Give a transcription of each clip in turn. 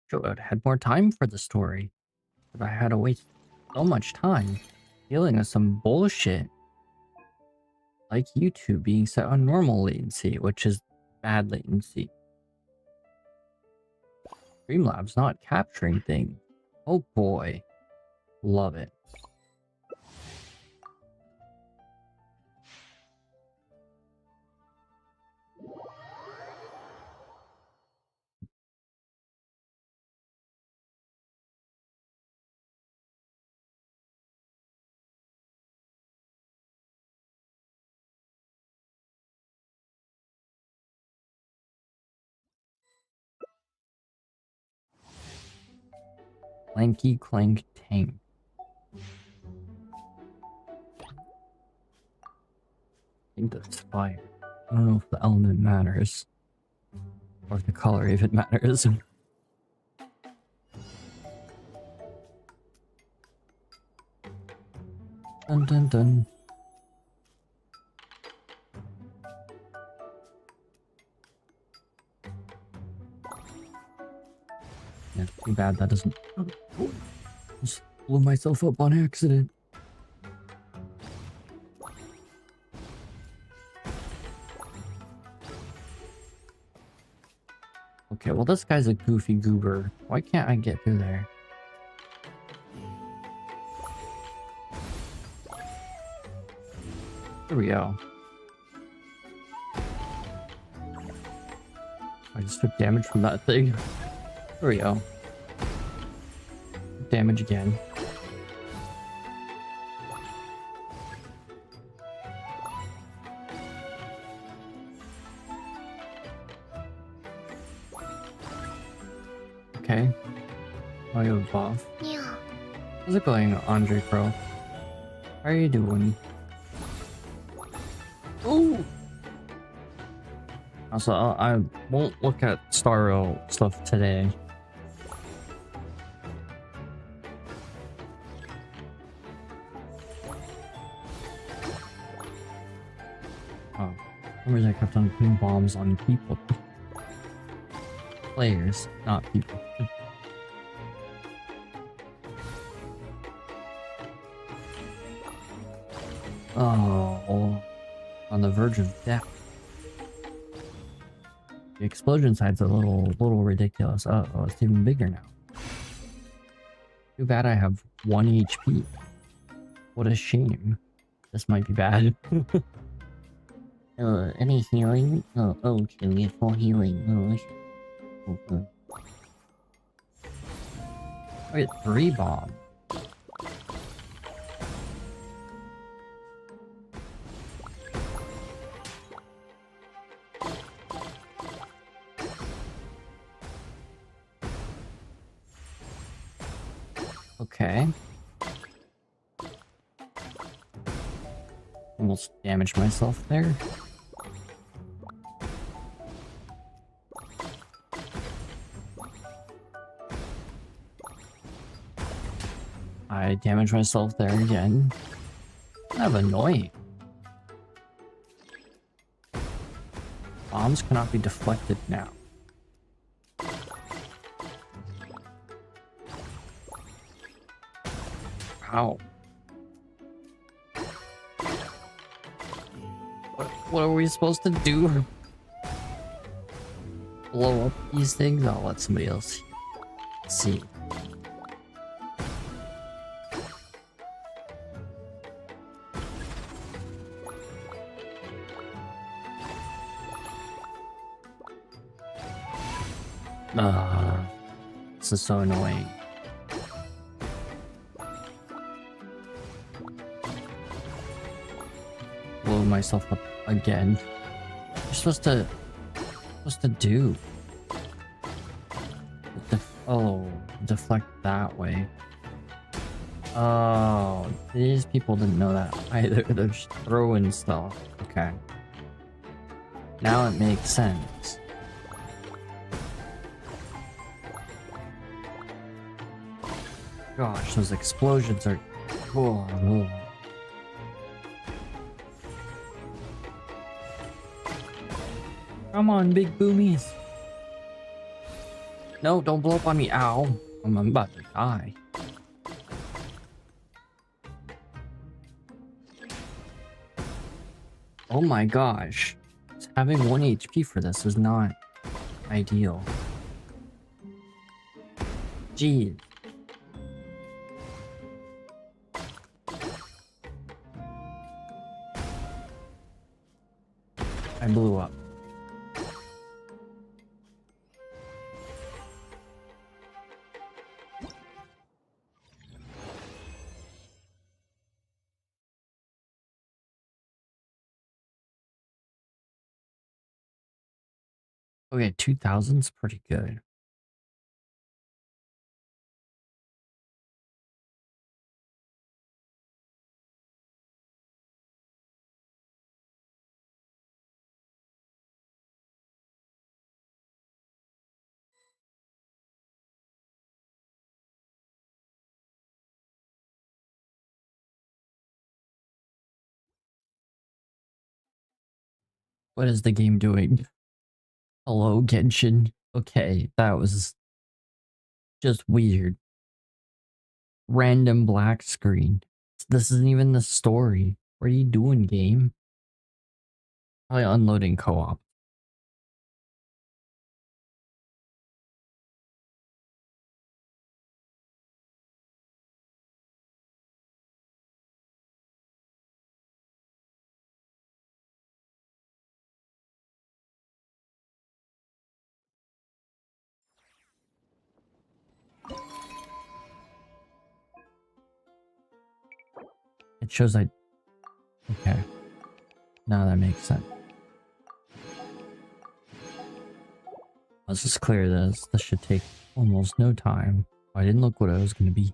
Should have had more time for the story, but I had to waste so much time dealing with some bullshit like YouTube being set on normal latency, which is bad latency. Streamlabs not capturing things. Oh boy. Love it. Clanky clank tank. I think that's fire. I don't know if the element matters. Or if the color even matters. Dun dun dun. Yeah, too bad that doesn't... Just blew myself up on accident. Okay, well this guy's a goofy goober. Why can't I get through there? There we go. I just took damage from that thing. There we go. Damage again. Okay. Oh, you have buff. Yeah. How's it going, Andre Pro? How are you doing? Ooh! Also, I won't look at Starro stuff today. Oh, for some reason I kept on putting bombs on people. Players, not people. Oh, on the verge of death. The explosion side's a little ridiculous. Oh, it's even bigger now. Too bad I have 1 HP. What a shame. This might be bad. Any healing? Oh, okay, we have full healing. Oh, okay. Wait, 3 bombs. Okay. Almost damaged myself there. I damaged myself there again. Kind of annoying. Bombs cannot be deflected now. Ow. What are we supposed to do? Blow up these things? I'll let somebody else see. This is so annoying. Blow myself up again. You're supposed to do. Oh, deflect that way. Oh, these people didn't know that either. They're just throwing stuff. Okay. Now it makes sense. Gosh, those explosions are... Oh. Come on, big boomies. No, don't blow up on me. Ow. I'm about to die. Oh my gosh. Having 1 HP for this is not ideal. Jeez. I blew up. Okay, 2000's pretty good. What is the game doing? Hello, Genshin. Okay, that was just weird. Random black screen. This isn't even the story. What are you doing, game? Probably unloading co-op. It shows I... Okay. Now that makes sense. Let's just clear this. This should take almost no time. I didn't look what I was going to be.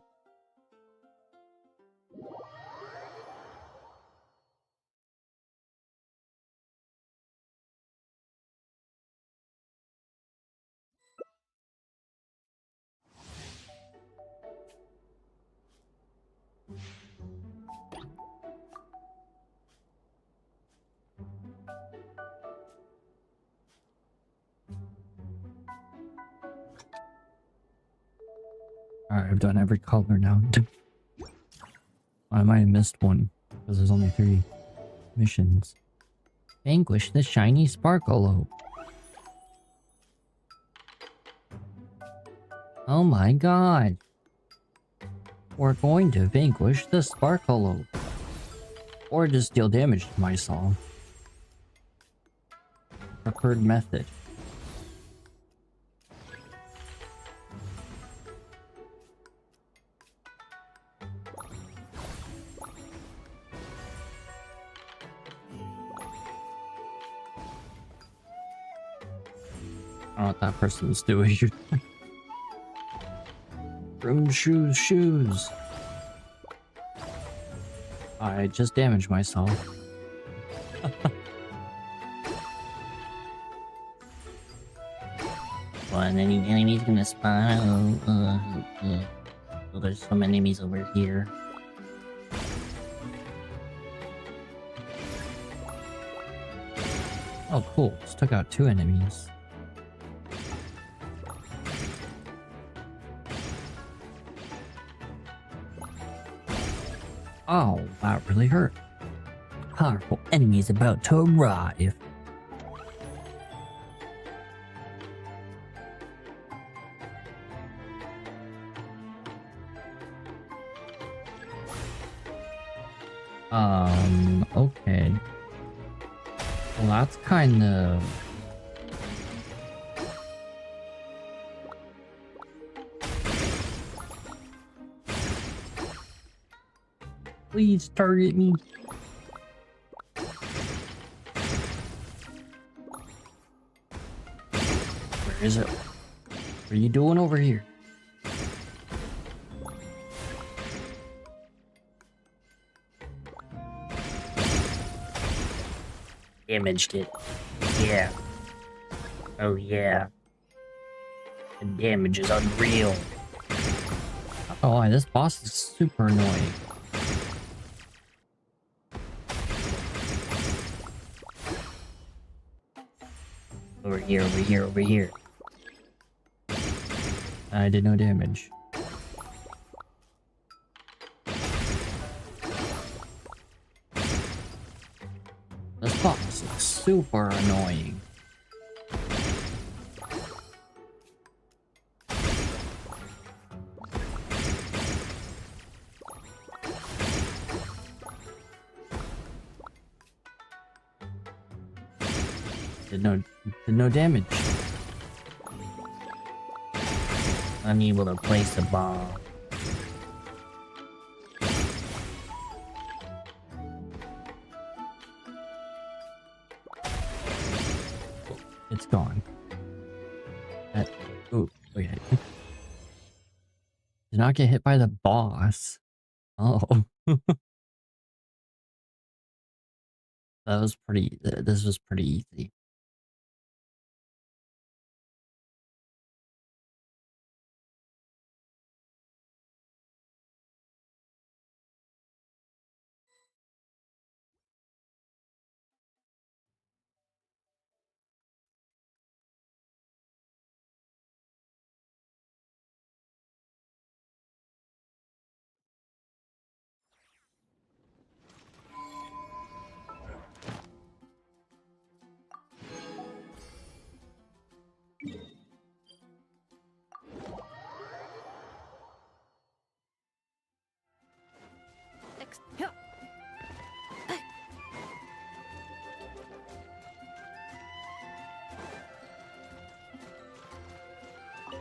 Alright, I've done every color now. I might have missed one, because there's only 3 missions. Vanquish the shiny Sparkle. Oh my god. We're going to vanquish the Sparkle. Or just deal damage to myself. Preferred method. I don't know what that person's doing. Broom shoes. I just damaged myself. One enemy's gonna spawn. Oh, there's some enemies over here. Oh, cool. Just took out 2 enemies. Oh, that really hurt. Powerful enemies about to arrive. Okay. Well, that's kind of... Please target me. Where is it? What are you doing over here? Damaged it. Yeah. Oh yeah. The damage is unreal. Oh, this boss is super annoying. Over here. I did no damage. This boss is super annoying. Did no damage. Unable to place a bomb. It's gone. Oh, wait. Did not get hit by the boss. Oh. This was pretty easy.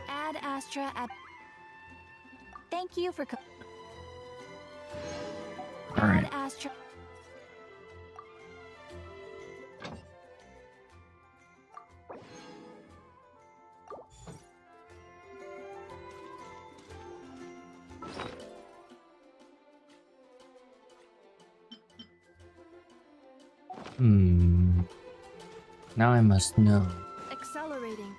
Ad Astra at. Thank you for. All right. Ad Astra. Now I must know. Accelerating.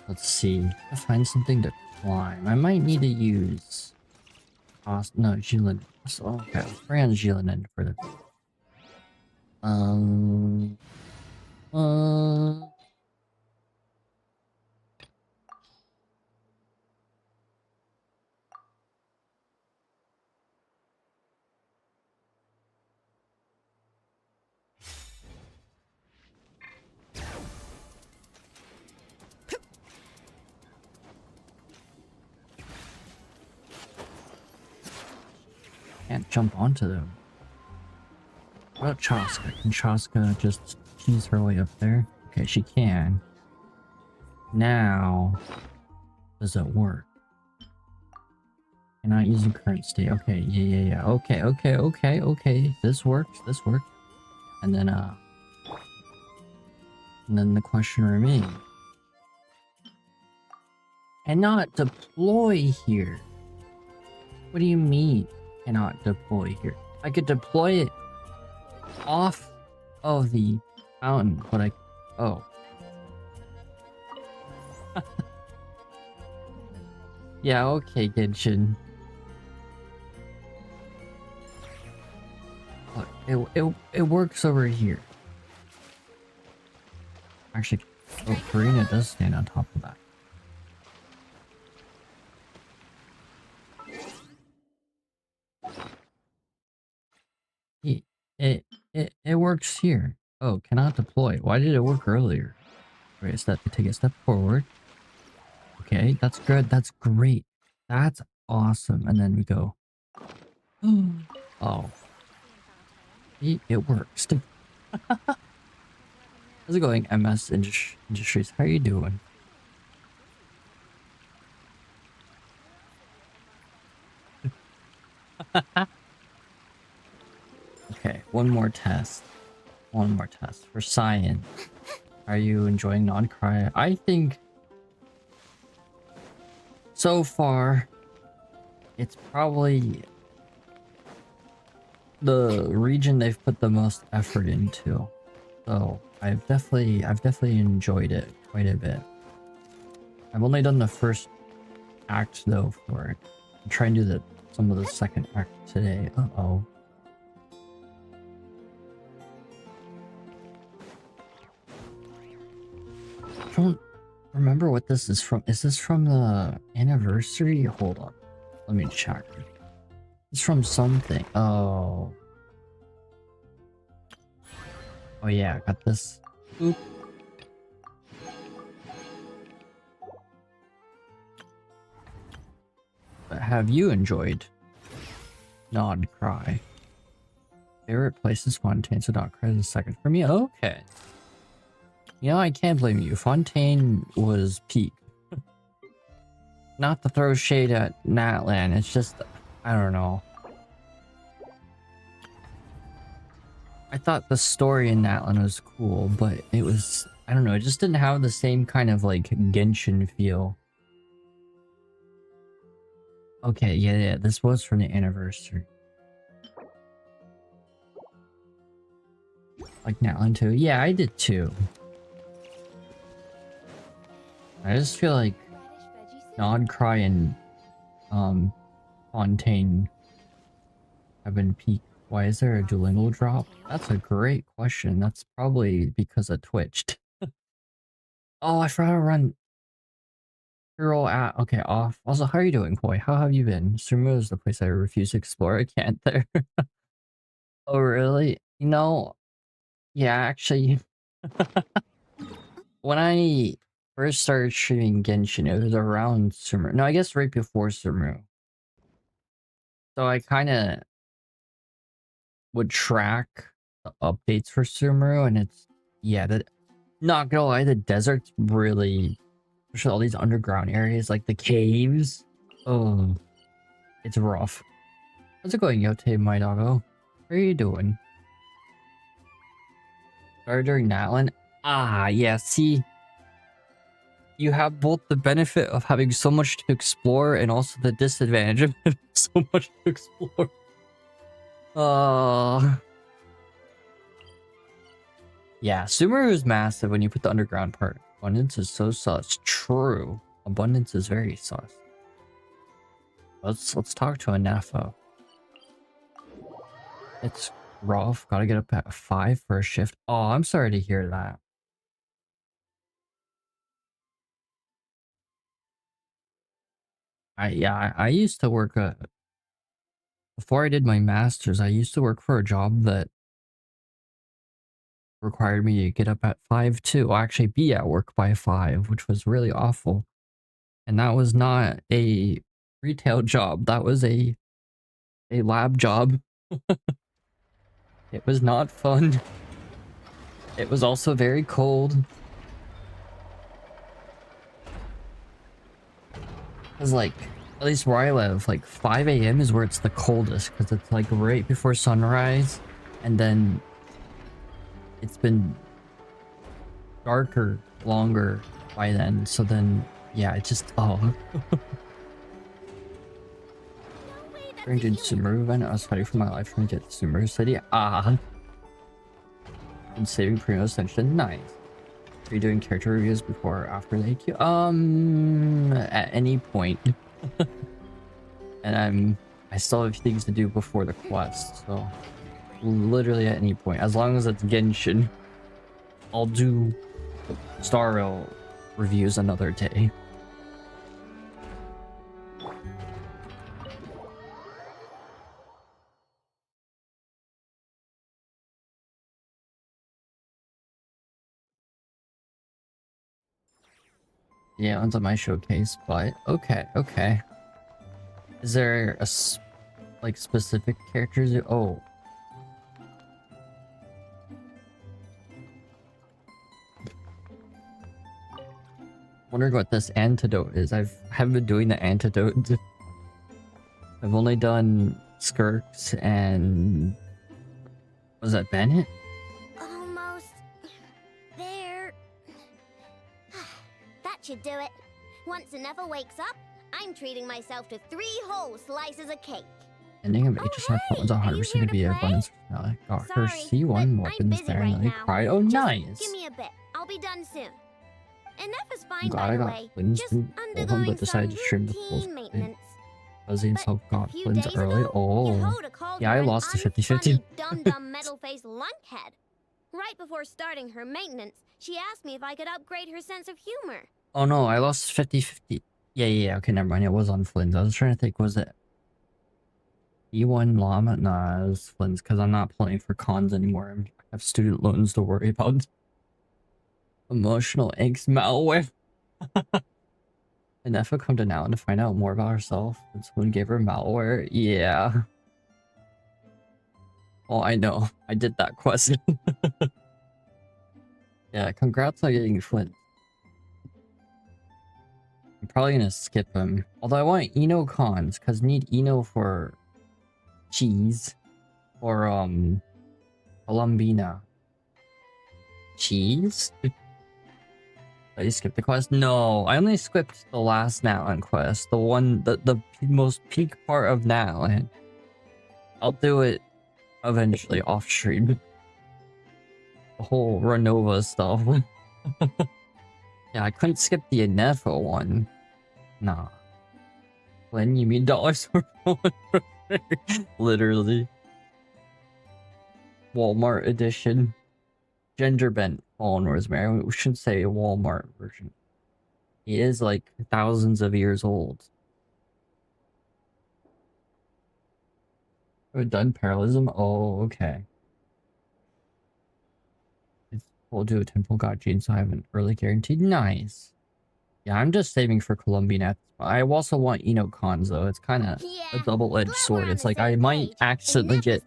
Let's see. I find something to climb. I might need to use. No, Jilin. Okay, let's bring on Jilin in for the. Can't jump onto them. What about Chaska? Can Chaska just cheese her way up there? Okay, she can. Now, does it work? Cannot using current state. Okay, yeah. Okay. This works. And then the question remains. Cannot deploy here. What do you mean cannot deploy here? I could deploy it off of the mountain, but oh. Yeah, okay, Genshin. Look, it works over here. Actually, Karina does stand on top of that. It works here. Oh, cannot deploy. Why did it work earlier? Wait, take a step forward. Okay, that's good. That's great. That's awesome. And then we go. Oh. It works. How's it going, MS Industries? How are you doing? Okay, one more test. For science. Are you enjoying non-Krai? I think so far it's probably the region they've put the most effort into. So I've definitely enjoyed it quite a bit. I've only done the first act though for it. I'm trying to do some of the second act today. Uh-oh. I remember what this is from. Is this from the anniversary? Hold on. Let me check. It's from something. Oh. Oh yeah, I got this. Oop. But have you enjoyed Nod Cry? Favorite places Fontaine, so Nod Cry is a second for me. Okay. You know, I can't blame you. Fontaine was peak. Not to throw shade at Natlan, it's just, I don't know. I thought the story in Natlan was cool, but it was, I don't know, it just didn't have the same kind of like Genshin feel. Okay, yeah, this was from the anniversary. Like Natlan too. Yeah, I did too. I just feel like Nod Cry and Fontaine have been peak. Why is there a Duolingo drop? That's a great question. That's probably because of Twitched. Oh, I forgot to run Hero at okay, off. Also, how are you doing, Koi? How have you been? Sumo is the place I refuse to explore. I can't there. Oh really? You know, yeah, actually when I first started streaming Genshin, it was around Sumo. No, I guess right before Sumo. So I kinda would track the updates for Sumeru, and it's yeah, not gonna lie, the desert's really, especially all these underground areas like the caves. Oh, it's rough. How's it going, Yote, my doggo? How are you doing? Started during Natlan? Ah, yeah, see, you have both the benefit of having so much to explore and also the disadvantage of having so much to explore. Yeah, Sumeru is massive when you put the underground part. Abundance is so sus. True. Abundance is very sus. Let's talk to Anafo. It's rough. Gotta get up at 5 for a shift. Oh, I'm sorry to hear that. I used to work before I did my masters, I used to work for a job that required me to get up at 5 too. Well, actually be at work by 5, which was really awful. And that was not a retail job. That was a lab job. It was not fun. It was also very cold. Cause like, at least where I live, like 5 a.m. is where it's the coldest because it's like right before sunrise, and then it's been darker longer by then. So then, yeah, it just oh. During the Sumeru event, I was fighting for my life trying to get to Sumeru City. Ah, and saving Primo Ascension. Nice. Are you doing character reviews before or after the AQ? At any point. And I still have things to do before the quest, so literally at any point. As long as it's Genshin, I'll do Star Rail reviews another day. Yeah, onto my showcase, but okay. Is there a like specific characters? Oh. Wondering what this antidote is. I haven't been doing the antidote. I've only done Skirks and was that Bennett? Almost there. That should do it. Once Anefa wakes up, I'm treating myself to 3 whole slices of cake. Ending of Oh, HSR hey, is 100% are you going here to to be play? abundance. I got her Sorry, C1 but I'm weapons busy there right and they now. cried. Oh, Just nice. give me a bit. I'll be done soon. Anefa's I'm fine, glad by I the got way. Flynn's Just and undergoing but decided some to stream the full routine maintenance. Fuzzy and But self a got few Flynn's days early. ago, Oh. Yehoda called Yeah, her I an lost to 50-50. unfunny, dum-dum metal-faced lunkhead. Right before starting her maintenance, she asked me if I could upgrade her sense of humor. Oh no, I lost 50-50. Yeah, okay, never mind. It was on Flynn's. I was trying to think, was it E1 Llama? Nah, it was Flynn's because I'm not playing for cons anymore. I have student loans to worry about. Emotional angst malware. And Effa come to now to find out more about herself. And someone gave her malware. Yeah. Oh, I know. I did that quest. Yeah, congrats on getting Flint. I'm probably gonna skip him. Although I want Eno cons, because need Eno for cheese. Or Columbina. Cheese? Did I skip the quest? No, I only skipped the last Natlan quest. The one, the most peak part of Natlan. I'll do it eventually off stream. The whole Renova stuff. Yeah, I couldn't skip the Anefa one. Nah. When you mean dollars for literally. Walmart edition. Gender bent Fallen Rosemary. We should say a Walmart version. He is like thousands of years old. Oh, done parallelism? Oh, okay. We'll do a temple god gene, so I have an early guaranteed. Nice. Yeah, I'm just saving for Columbia. I also want Eno cons though. It's kind of a double-edged sword. It's like I might accidentally get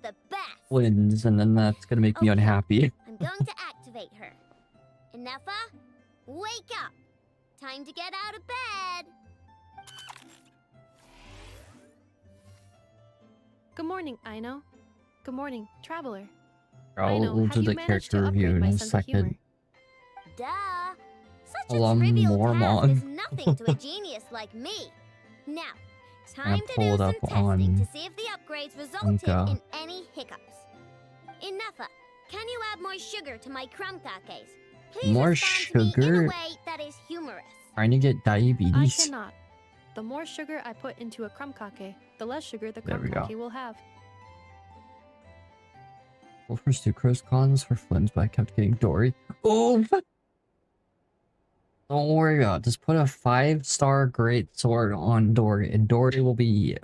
wins, and then that's gonna make me unhappy. I'm going to activate her. Inefa, wake up! Time to get out of bed! Good morning, Aino. Good morning, traveler. We'll do the character review in a second. Duh! Such a trivial task Mormon. is nothing to a genius like me. Now, time to pull do it some up testing on to see if the upgrades resulted Anka. in any hiccups. Inefa, can you add more sugar to my crumb cakes? Please More respond to me in sugar? a way that is humorous. Trying to get I diabetes. cannot. The more sugar I put into a crumb cake, the less sugar the There crumb we go. cake will have. Well, for sucrose cons for Flynn's, but I kept getting Dory. Oh! Don't worry about it. Just put a 5-star great sword on Dory, and Dory will be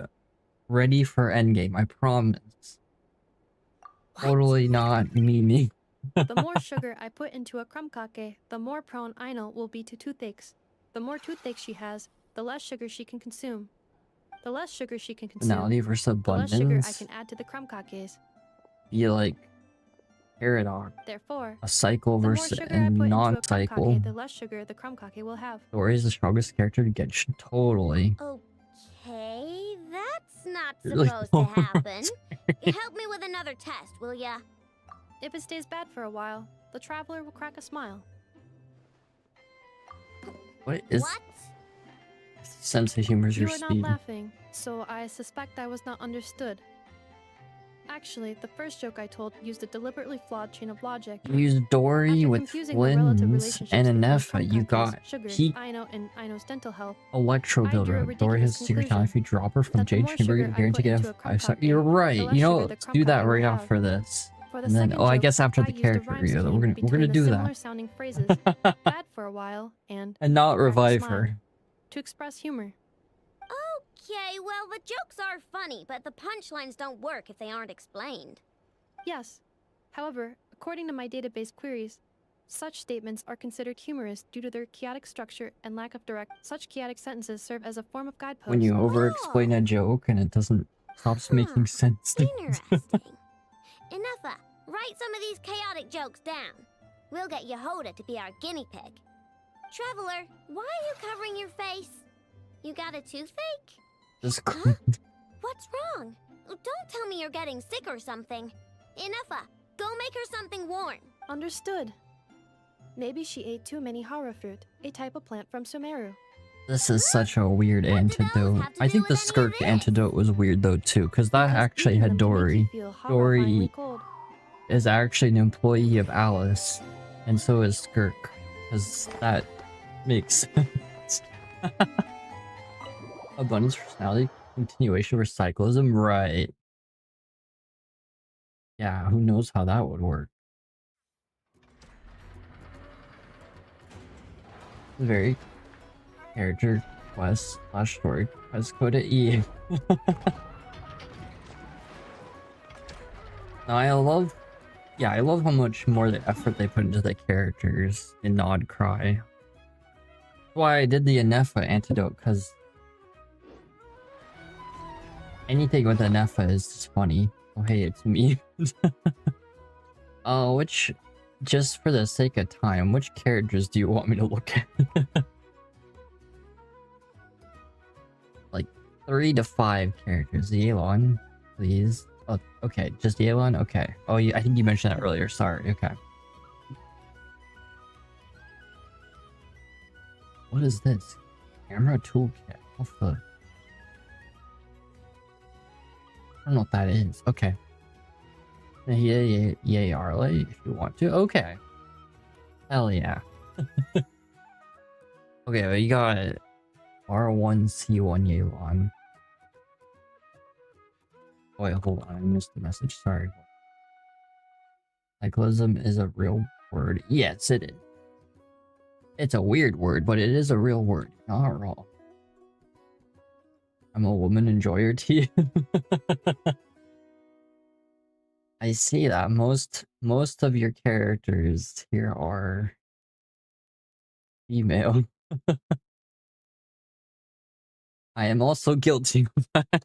ready for endgame. I promise. Totally not meaning. The more sugar I put into a crumb cake, the more prone Aino will be to toothaches. The more toothaches she has, the less sugar she can consume. The less sugar she can consume, Finality versus the less sugar I abundance. can add to the crumb cakes. Be like paradox. Therefore, A cycle the more versus sugar a I put into a crumb non-cycle. cake, the less sugar the crumb cake will have. Dory is the strongest character to Genshin. Totally. Okay, that's not Really? supposed to happen. You help me with another test, will ya? If it stays bad for a while, the traveler will crack a smile. What is What? sense of humor is You your are not speed? laughing, so I suspect I was not understood. Actually, the first joke I told used a deliberately flawed chain of logic. You use Dory After with confusing the relative Flynn's relationships and between Anefa. crumb You cakes, got sugar, peak Aino, and Aino's dental health. electro I drew a builder. Dory ridiculous has a secret talent. If you drop her from that the Jade more Chamber, sugar you're I guaranteed to put get into a a crumb 5-star. cake, You're the right. less You know, sugar the let's crumb do that cake will right have. after this. For the And then, second oh, I joke, guess after I the used a character rhyme review, scheme we're gonna between the do similar that. sounding phrases, bad for a while, and And not crack a revive smile, her. to express humor. Okay, well, the jokes are funny, but the punchlines don't work if they aren't explained. Yes. However, according to my database queries, such statements are considered humorous due to their chaotic structure and lack of direct. Such chaotic sentences serve as a form of guidepost. When you over-explain a joke and it doesn't stops making sense. Interesting. Inefa, write some of these chaotic jokes down. We'll get Yehoda to be our guinea pig. Traveler, why are you covering your face? You got a toothache? Just Huh? What's wrong? Don't tell me you're getting sick or something. Inefa, go make her something warm. Understood. Maybe she ate too many hara fruit, a type of plant from Sumeru. This is such a weird What do those antidote. have to I do think the with any of skirk this? antidote was weird though too, because that Because actually eating had them can make you Dory. feel Dory horrifyingly cold. is actually an employee of Alice, and so is Skirk, because that makes sense. Abundance personality, continuation for cyclism, right? Yeah, who knows how that would work? Very character quest / story quest code at E. No, I love how much more the effort they put into the characters in Nod Krai. That's why I did the Anefa antidote, because anything with Anefa is just funny. Oh hey, it's me. Which, just for the sake of time, which characters do you want me to look at? Like 3 to 5 characters. Yelan, please. Oh, okay, just Yelan? Okay. Oh, I think you mentioned that earlier. Sorry. Okay. What is this? Camera toolkit. What the? I don't know what that is. Okay. Yay, Arley, if you want to. Okay. Hell yeah. Okay, well, you got R1C1 Yelan. Oh, wait, hold on. I missed the message. Sorry. Cyclism is a real word. Yes, it is. It's a weird word, but it is a real word. Not wrong. I'm a woman. Enjoy your tea. I see that most of your characters here are female. I am also guilty of that.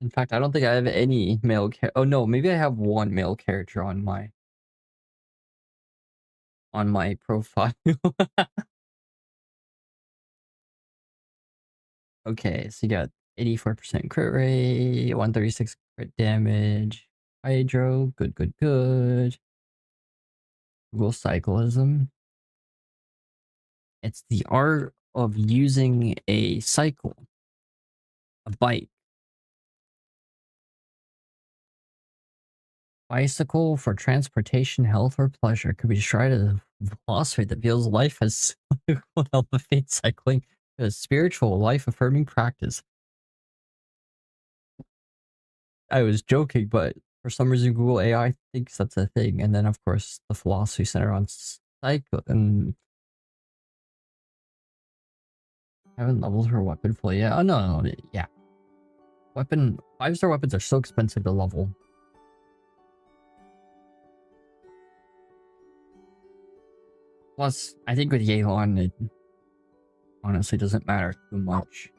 In fact, I don't think I have any male oh no, maybe I have one male character on my profile. Okay, so you got 84% crit rate, 136 crit damage, hydro, good. Google cyclism. It's the art of using a cycle, a bike. Bicycle for transportation, health, or pleasure could be described as a philosophy that views life as elevate cycling as a spiritual, life-affirming practice. I was joking, but for some reason Google AI thinks that's a thing. And then, of course, the philosophy centered on cycle and having levels for weapon fully. Yeah, oh no, yeah. 5-star weapons are so expensive to level. Plus, I think with Yelan, it honestly doesn't matter too much.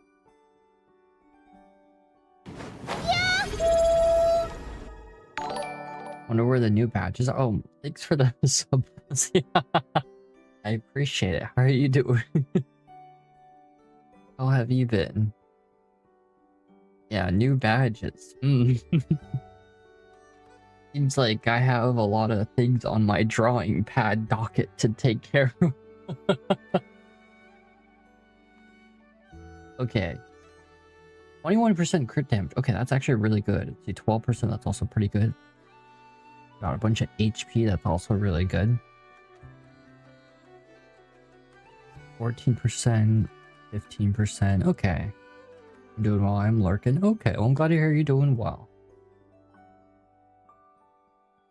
Wonder where the new badges are. Oh, thanks for the sub. I appreciate it. How are you doing? How have you been? Yeah, new badges. Seems like I have a lot of things on my drawing pad docket to take care of. Okay. 21% crit damage. Okay, that's actually really good. See, 12%, that's also pretty good. Got a bunch of HP, that's also really good. 14%, 15%. Okay. I'm doing well, I'm lurking. Okay, well, I'm glad to hear you're doing well.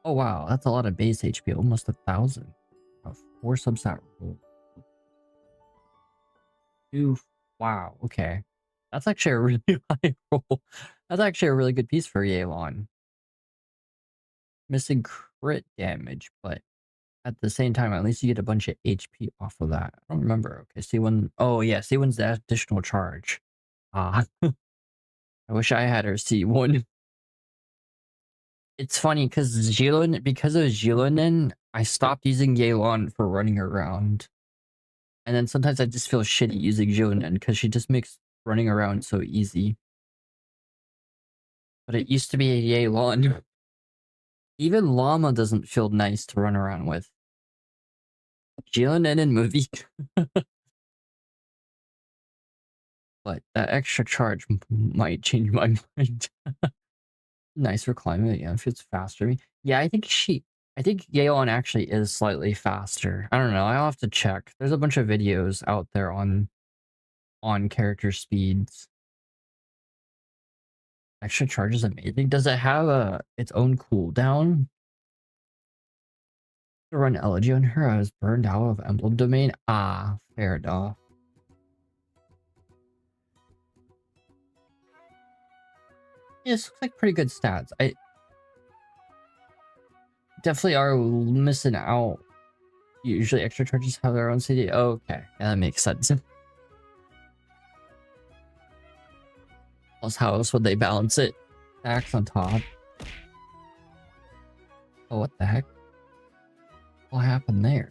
Oh wow, that's a lot of base HP, almost 1,000. 4 substat roll. Wow, okay. That's actually a really high roll. That's actually a really good piece for Yelan. Missing crit damage, but at the same time, at least you get a bunch of HP off of that. I don't remember. Okay, C1. Oh yeah, C1's the additional charge. Ah. I wish I had her C1. It's funny because of Jilonen, I stopped using Yelan for running around. And then sometimes I just feel shitty using Jilonen because she just makes running around so easy. But it used to be a Yelan. Even Llama doesn't feel nice to run around with. Jilonen in movie. But that extra charge might change my mind. Nicer climate, yeah, if it's faster. Yeah, I think Yeon actually is slightly faster. I don't know, I'll have to check. There's a bunch of videos out there on character speeds. Extra charge is amazing. Does it have its own cooldown? To run Elegy on her, I was burned out of Emblem Domain. Ah, fair enough. Yeah, this looks like pretty good stats. I definitely are missing out. Usually extra charges have their own CD. Okay, yeah, that makes sense. Plus, how else would they balance it? Tax on top. Oh, what the heck? What happened there?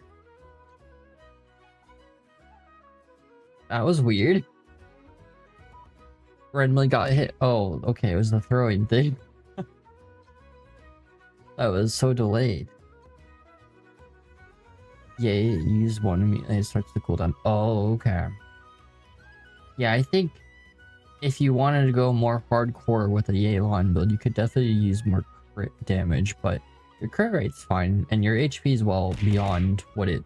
That was weird. Randomly got hit. Oh, okay, it was the throwing thing. That was so delayed. Yay, use one immediately. It starts to cool down. Oh, okay. Yeah, I think if you wanted to go more hardcore with a Yelan build, you could definitely use more crit damage, but your crit rate's fine, and your HP is well beyond what you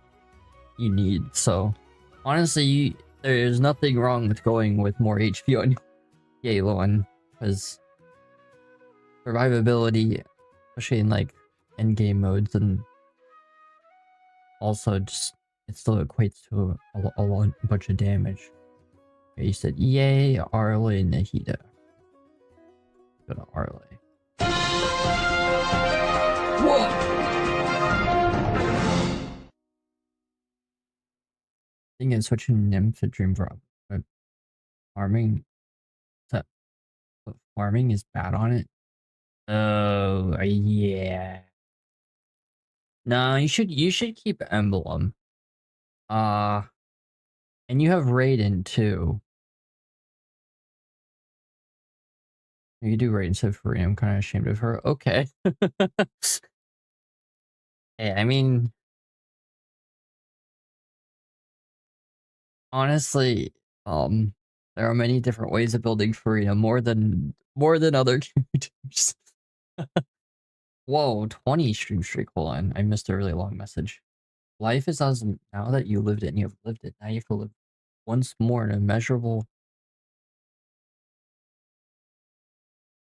need. So, honestly, there's nothing wrong with going with more HP on Yelan, because survivability, especially in like endgame modes, and also just it still equates to a bunch of damage. Okay, you said yay, Arle, Nahida. Go to Arle. Whoa! Thing is switching nymph to dream drop, but farming, but farming is bad on it. Oh yeah. No, you should keep emblem. And you have Raiden too. You do Raiden so free. I'm kind of ashamed of her. Okay. Hey, I mean, honestly, there are many different ways of building Farina, more than other characters. Whoa, 20 stream streak. Hold on, I missed a really long message. Life is as now that you lived it and you have lived it. Now you have to live once more in immeasurable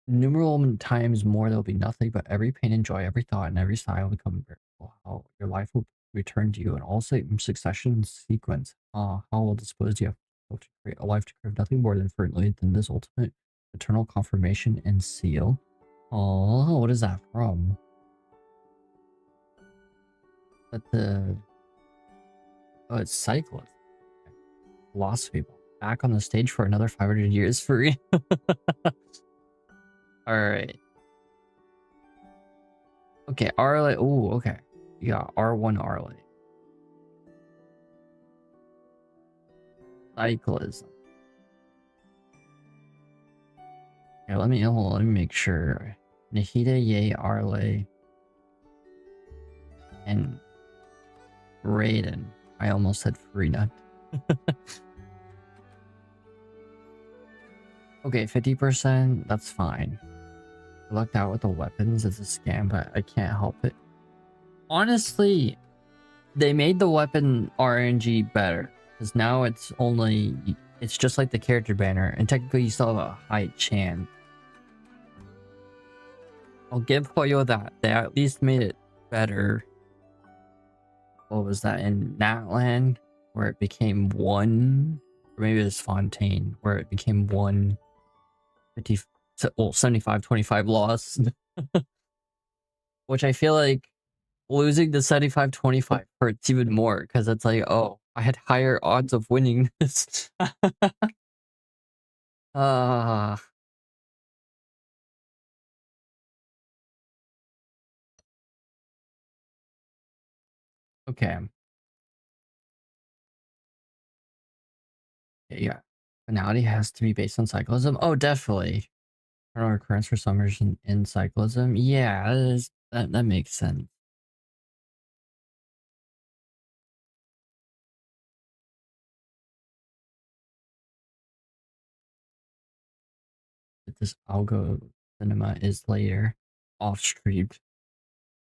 numerable times more. There'll be nothing but every pain and joy, every thought, and every sigh will become bearable. How your life will return to you in all succession sequence. How will dispose you have to create a life to crave nothing more than fervently than this ultimate eternal confirmation and seal. Oh, what is that from? That the it's cyclist. Philosophy ball. Back on the stage for another 500 years free. Alright. Okay, Arle. Oh, okay. You got R1 Arle. Cyclism. Yeah, let me make sure. Nahida, Ye, Arle, and Raiden. I almost said Farina. Okay, 50%. That's fine. I lucked out with the weapons. It's a scam, but I can't help it. Honestly, they made the weapon RNG better. Because now it's just like the character banner. And technically you still have a high chance. I'll give Koyo that. They at least made it better. What was that in Natland? Where it became 1? Or maybe it was Fontaine. Where it became 1. 50, well, 75-25 loss. Which I feel like losing the 75-25 hurts even more. Because it's like, oh, I had higher odds of winning this. Okay. Yeah. Finality has to be based on cyclism. Oh, definitely. Eternal recurrence for summers in cyclism. Yeah, that makes sense. But this algo cinema is later off stream.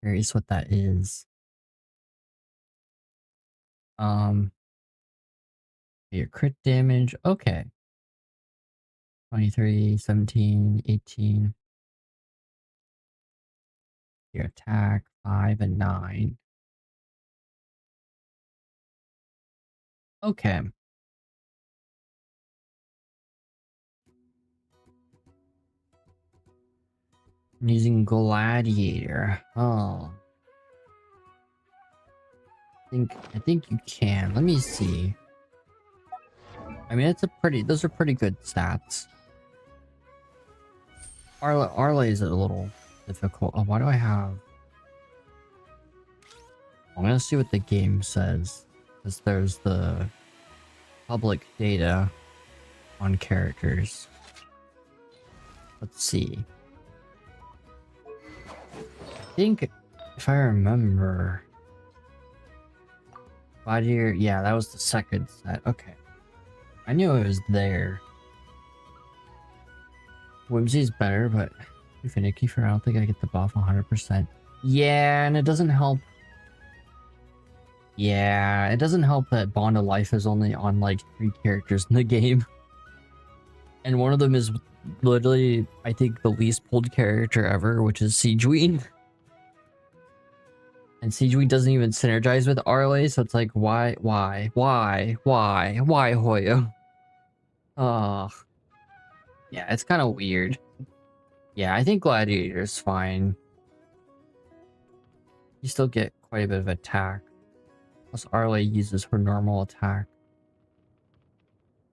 Curious what that is. Your crit damage. Okay. 23, 17, 18. Your attack 5 and 9. Okay. I'm using Gladiator. Oh. I think you can. Let me see. I mean, those are pretty good stats. Arle is a little difficult. Oh, why do I have... I'm gonna see what the game says. Because there's the public data on characters. Let's see. I think, if I remember... Gladiator, yeah, that was the second set. Okay. I knew it was there. Whimsy's better, but finicky for I don't think I get the buff 100%. Yeah, and it doesn't help. Yeah, it doesn't help that Bond of Life is only on like 3 characters in the game. And one of them is literally, I think, the least pulled character ever, which is Siegeweed. And Siegeweed doesn't even synergize with Arle, so it's like, why, Hoyo? Ugh. Yeah, it's kind of weird. Yeah, I think Gladiator's fine. You still get quite a bit of attack. Plus Arle uses her normal attack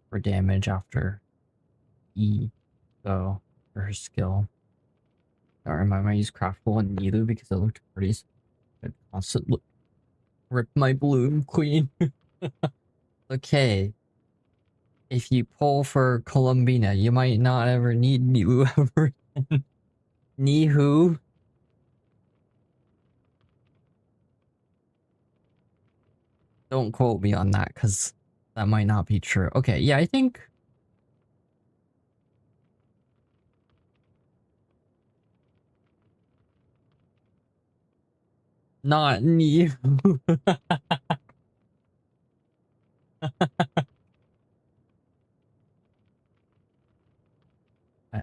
for damage after E, so for her skill. Don't remind me I use Craftful and Nilu because it looked pretty. It constantly rip my bloom, queen. Okay. If you pull for Columbina, you might not ever need Nilu ever again. Nihu? Don't quote me on that, because that might not be true. Okay, yeah, I think... Not Nihu.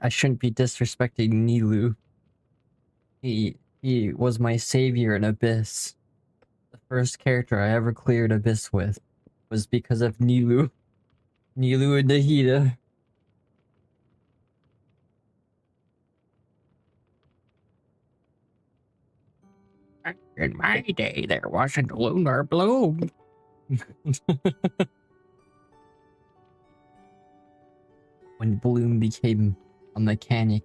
I shouldn't be disrespecting Nilu. He was my savior in Abyss. The first character I ever cleared Abyss with was because of Nilu. Nilu and Nahida. In my day, there wasn't lunar bloom. When Bloom became a mechanic.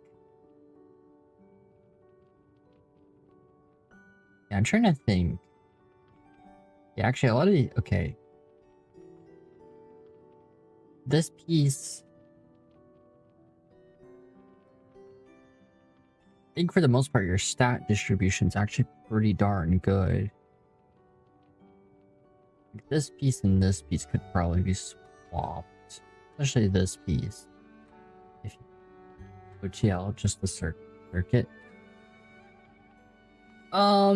Yeah, I'm trying to think. Yeah, actually, a lot of the... Okay. This piece... I think for the most part, your stat distribution is actually pretty darn good. This piece and this piece could probably be swapped. Especially this piece. If you go TL, just the circuit. I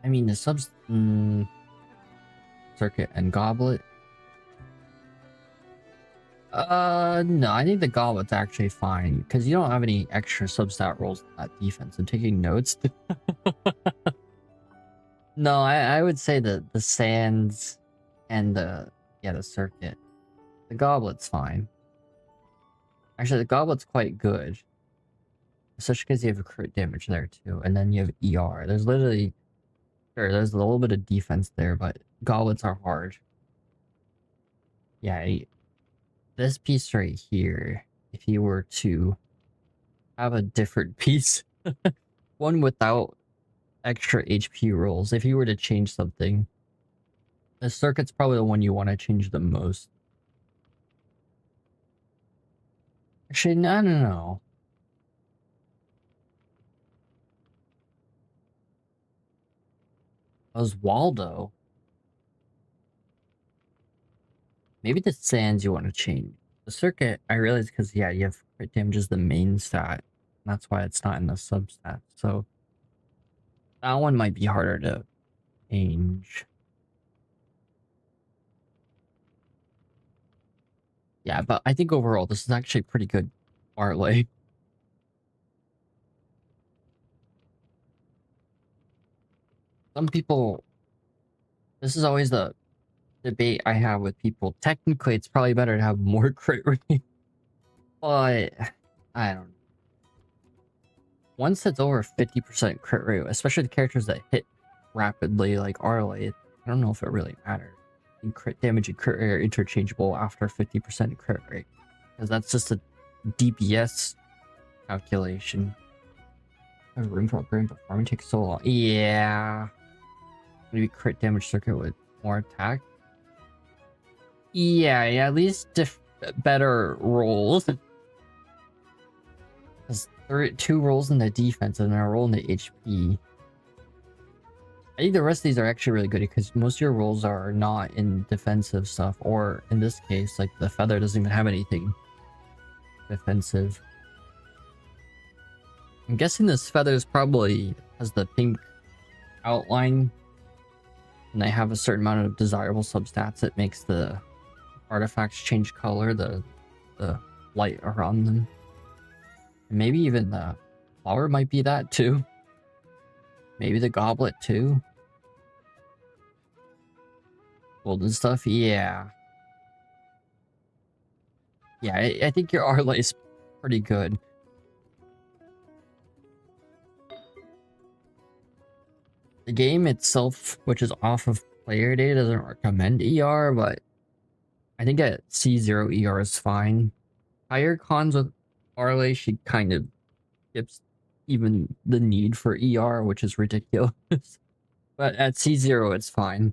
mean, the circuit and goblet. No, I think the goblet's actually fine because you don't have any extra substat rolls at defense. I'm taking notes. No, I would say that the sands and the circuit. The goblet's fine. Actually, the goblet's quite good. Especially because you have a crit damage there too. And then you have ER. There's literally... Sure, there's a little bit of defense there, but goblets are hard. Yeah, this piece right here, if you were to have a different piece, one without extra HP rolls, if you were to change something, the circuit's probably the one you want to change the most. Actually, no. Oswaldo. Maybe the sands you want to change. The circuit, I realize because, yeah, you have crit damage as the main stat. That's why it's not in the substat. So that one might be harder to change. Yeah, but I think overall, this is actually pretty good Arle. Some people... This is always the debate I have with people. Technically, it's probably better to have more crit rate, but I don't know. Once it's over 50% crit rate, especially the characters that hit rapidly like Arley, I don't know if it really matters. And crit damage and crit rate are interchangeable after 50% crit rate, because that's just a DPS calculation. I have room for upgrading, but farming takes so long. Yeah. Maybe crit damage circuit with more attack. Yeah, at least better rolls. Because there are 2 rolls in the defense and a roll in the HP. I think the rest of these are actually really good because most of your rolls are not in defensive stuff, or in this case, like the feather doesn't even have anything defensive. I'm guessing this feather probably has the pink outline, and they have a certain amount of desirable substats that makes the artifacts change color, the light around them. And maybe even the flower might be that too. Maybe the goblet too. Golden stuff, yeah. Yeah, I think your Arley is pretty good. The game itself, which is off of player data, doesn't recommend ER, but I think at C0 ER is fine. Higher cons with Arley, she kind of skips even the need for ER, which is ridiculous. But at C0, it's fine.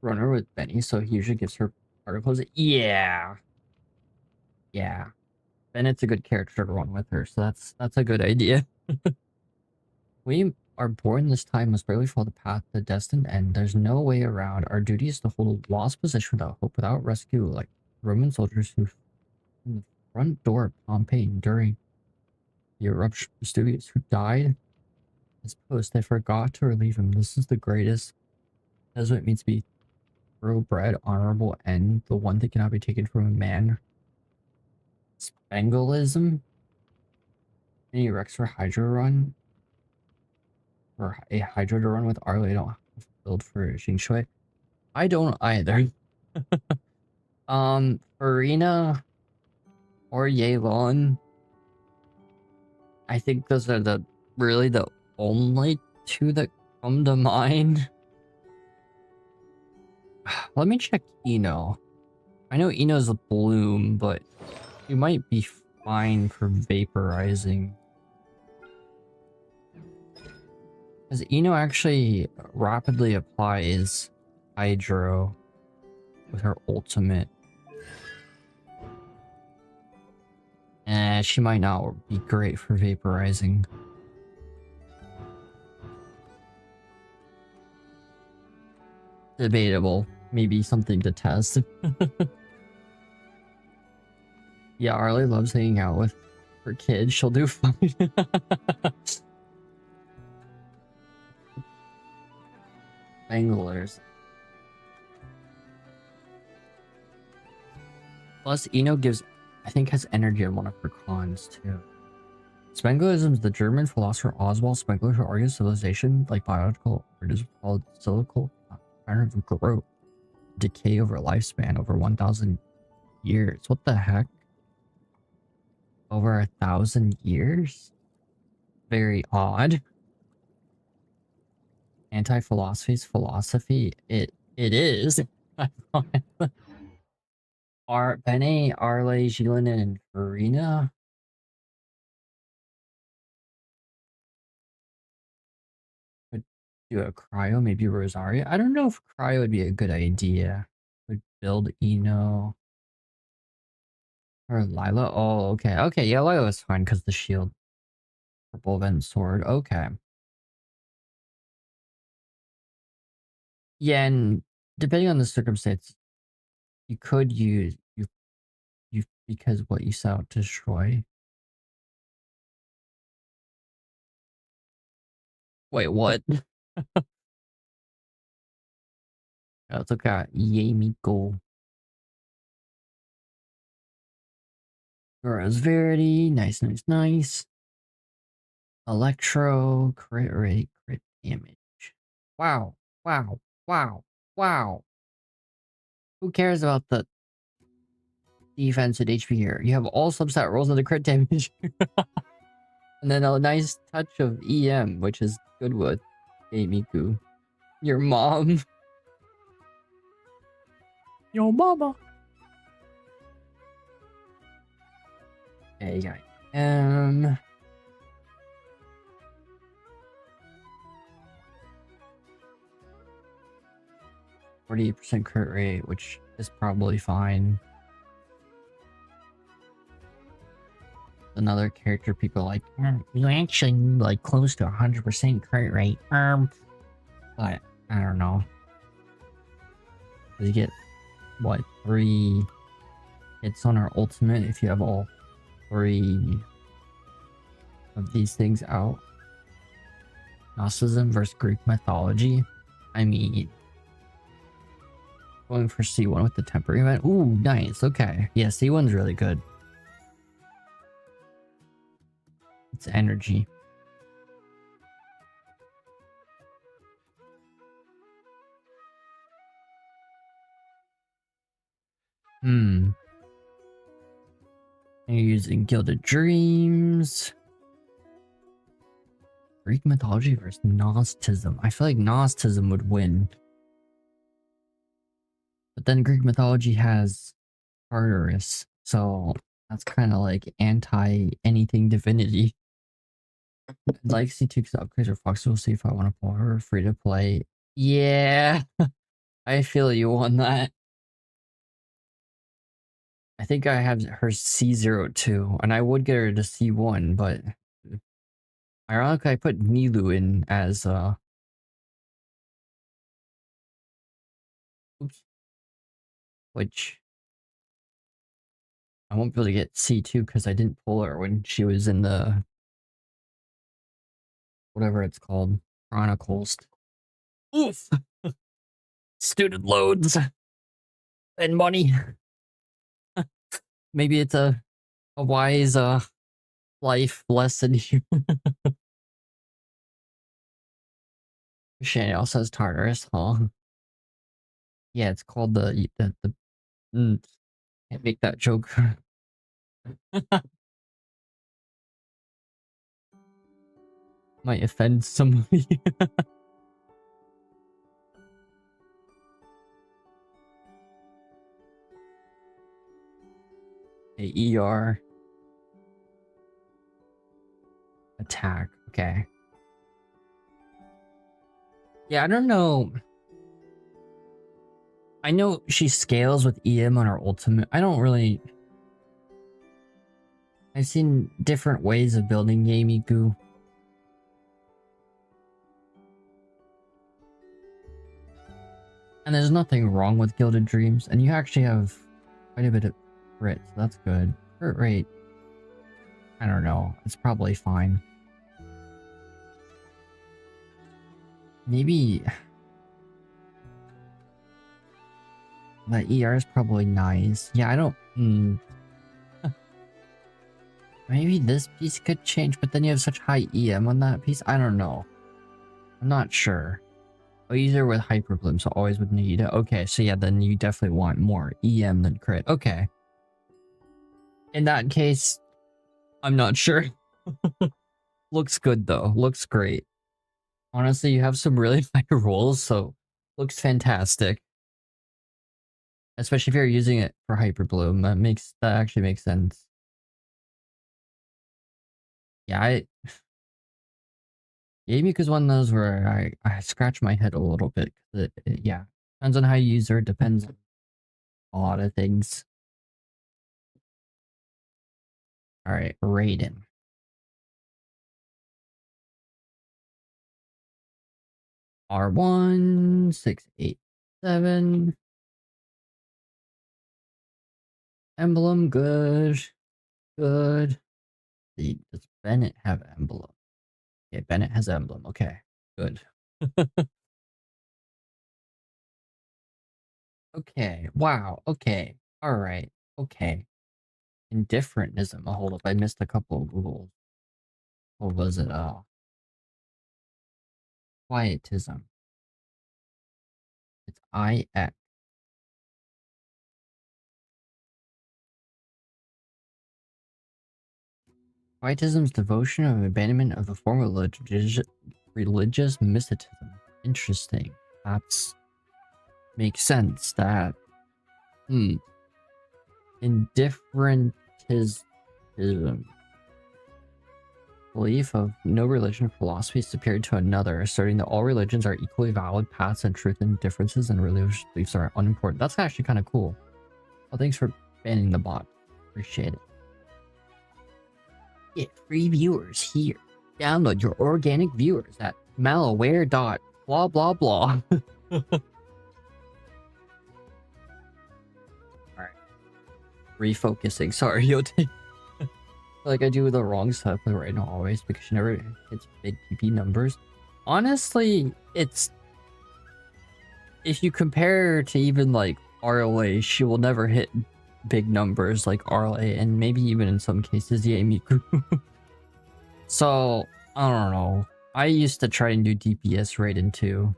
Runner with Benny, so he usually gives her particles. Yeah. Yeah. Bennett's a good character to run with her, so that's a good idea. We are born this time must bravely follow the path to the destined end. There's no way around. Our duty is to hold a lost position without hope, without rescue, like Roman soldiers who in the front door of Pompeii during the eruption of Vesuvius, who died at his post. They forgot to relieve him. This is the greatest. That's what it means to be thoroughbred, honorable, and the one that cannot be taken from a man. Spanglism? Any Rex for Hydra run? Or a Hydra to run with Arlo? I don't have to build for Xingshui. I don't either. Arena or Yelan. I think those are really the only 2 that come to mind. Let me check Aino. I know Aino's a bloom, but you might be fine for vaporizing. Because Aino actually rapidly applies Hydro with her ultimate. She might not be great for vaporizing. Debatable. Maybe something to test. Yeah, Arlie loves hanging out with her kids. She'll do fine. Banglers. Plus, Aino gives, I think, has energy on one of her cons too. Spanglism is the German philosopher Oswald Spengler who argues civilization, like biological organisms, called cyclical pattern of growth, decay over lifespan over 1,000 years. What the heck? Over 1,000 years? Very odd. Anti-philosophy's philosophy. It is. Are Bene, Arle, Jilin, and Farina? Would do a cryo, maybe Rosaria. I don't know if cryo would be a good idea. Would build Eno. Or Lila. Oh, okay. Okay, yeah, Lila is fine because the shield. Purple vent sword. Okay. Yeah, and depending on the circumstance, you could use you because what you set out to destroy. Wait, what? Let's look at Yamiko. Rose Verity. Nice, nice, nice. Electro, crit rate, crit damage. Wow, wow, wow, wow. Who cares about the defense and HP here? You have all substat rolls of the crit damage. And then a nice touch of EM, which is good with Miku. Your mom. Your mama. Okay, got M. 48% crit rate, which is probably fine. Another character people like, You actually like close to 100% crit rate. but I don't know. You get what, 3 hits on our ultimate if you have all 3 of these things out. Gnosticism versus Greek mythology. I mean, going for C1 with the temporary event. Ooh, nice. Okay. Yeah, C1's really good. It's energy. You're using Gilded Dreams. Greek mythology versus Gnosticism. I feel like Gnosticism would win. But then Greek mythology has Tartarus, so that's kind of like anti-anything divinity. I'd like C2 because upgrades or Fox will see if I want to pull her free to play. Yeah, I feel you on that. I think I have her C02, and I would get her to C1, but ironically, I put Nilu in as oops, which I won't be able to get C2 because I didn't pull her when she was in the whatever it's called, Chronicles. Oof. Student loans and money. Maybe it's a wise life lesson here. Shane also says Tartarus, huh? Yeah, it's called can't make that joke. Might offend somebody. Okay, ER. Attack. Okay. Yeah, I don't know. I know she scales with EM on her ultimate. I don't really... I've seen different ways of building Yamiku. And there's nothing wrong with Gilded Dreams. And you actually have quite a bit of crit, so that's good. Crit rate, I don't know. It's probably fine. Maybe... The ER is probably nice. Yeah, I don't... Maybe this piece could change, but then you have such high EM on that piece. I don't know. I'm not sure. Oh, easier with Hyper Bloom, so always with Nagita. Okay, so yeah, then you definitely want more EM than crit. Okay. In that case, I'm not sure. Looks good though. Looks great. Honestly, you have some really high rolls, so looks fantastic. Especially if you're using it for Hyper Bloom. That actually makes sense. Yeah, Yamiku's one of those where I scratch my head a little bit. Yeah, depends on how you use her. Depends on a lot of things. All right, Raiden. R1, 687. Emblem, good. Good. Does Bennett have emblem? Okay, Bennett has emblem. Okay, good. Okay, wow. Okay, all right. Okay. Indifferentism. Oh, hold up, I missed a couple of Googles. what was it? Quietism. It's IX. Quietism's devotion of abandonment of the form of religious mysticism. Interesting. That's makes sense. That indifferentism. Belief of no religion or philosophy is superior to another, asserting that all religions are equally valid paths and truth and differences and religious beliefs are unimportant. That's actually kind of cool. Well, thanks for banning the bot. Appreciate it. Get free viewers here. Download your organic viewers at malaware dot blah blah blah. Alright. Refocusing. Sorry, you'll take like I do the wrong stuff with right now always because she never hits big PP numbers. Honestly, it's if you compare her to even like RLA, she will never hit big numbers like RLA and maybe even in some cases Miku. So I don't know. I used to try and do DPS Raiden too.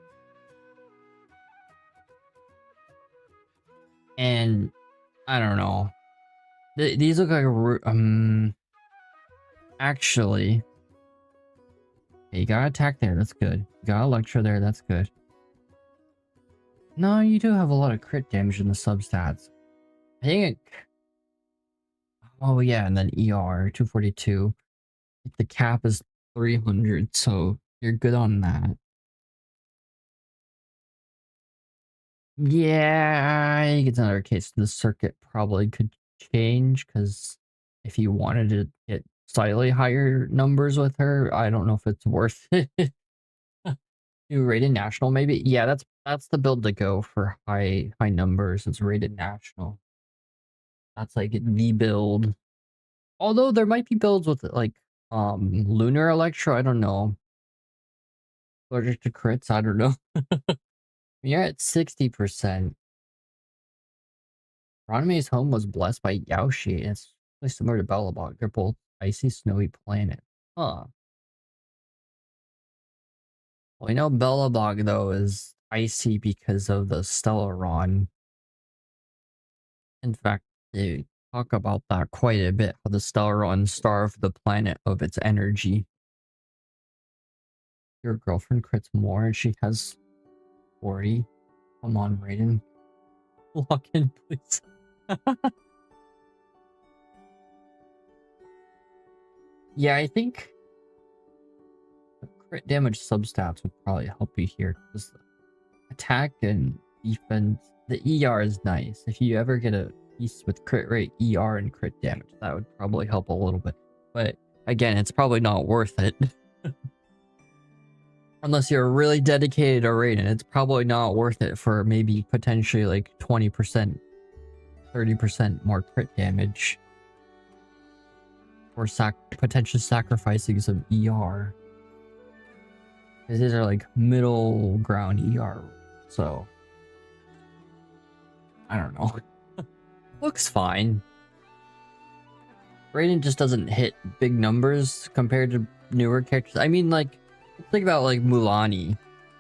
And I don't know. These look like actually, okay, you got attack there, that's good. You got a lecture there, that's good. No, you do have a lot of crit damage in the substats. I think. Oh yeah, and then ER 242. The cap is 300, so you're good on that. Yeah, I think it's another case. The circuit probably could change because if you wanted to get slightly higher numbers with her, I don't know if it's worth it. Do Rated National maybe? Yeah, that's the build to go for high numbers. It's Rated National. That's like the build. Although there might be builds with like Lunar Electro, I don't know. Allergic to crits, I don't know. You're at 60%. Ronime's home was blessed by Yaoshi, and it's really similar to Belobog. They're both icy, snowy planet. Huh. Well, we know Belobog, though, is icy because of the Stellaron. In fact, they talk about that quite a bit, how the Stellaron starved the planet of its energy. Your girlfriend crits more, and she has 40. Come on, Raiden. Lock in, please. Yeah, I think the crit damage substats would probably help you here because attack and defense, the ER is nice. If you ever get a piece with crit rate, ER, and crit damage, that would probably help a little bit. But again, it's probably not worth it. Unless you're really dedicated to Raiden, it's probably not worth it for maybe potentially like 20%, 30% more crit damage. Or potentially sacrificing some ER. Because these are like middle ground ER. So I don't know. Looks fine. Raiden just doesn't hit big numbers compared to newer characters. I mean, like, think about like Mulaney.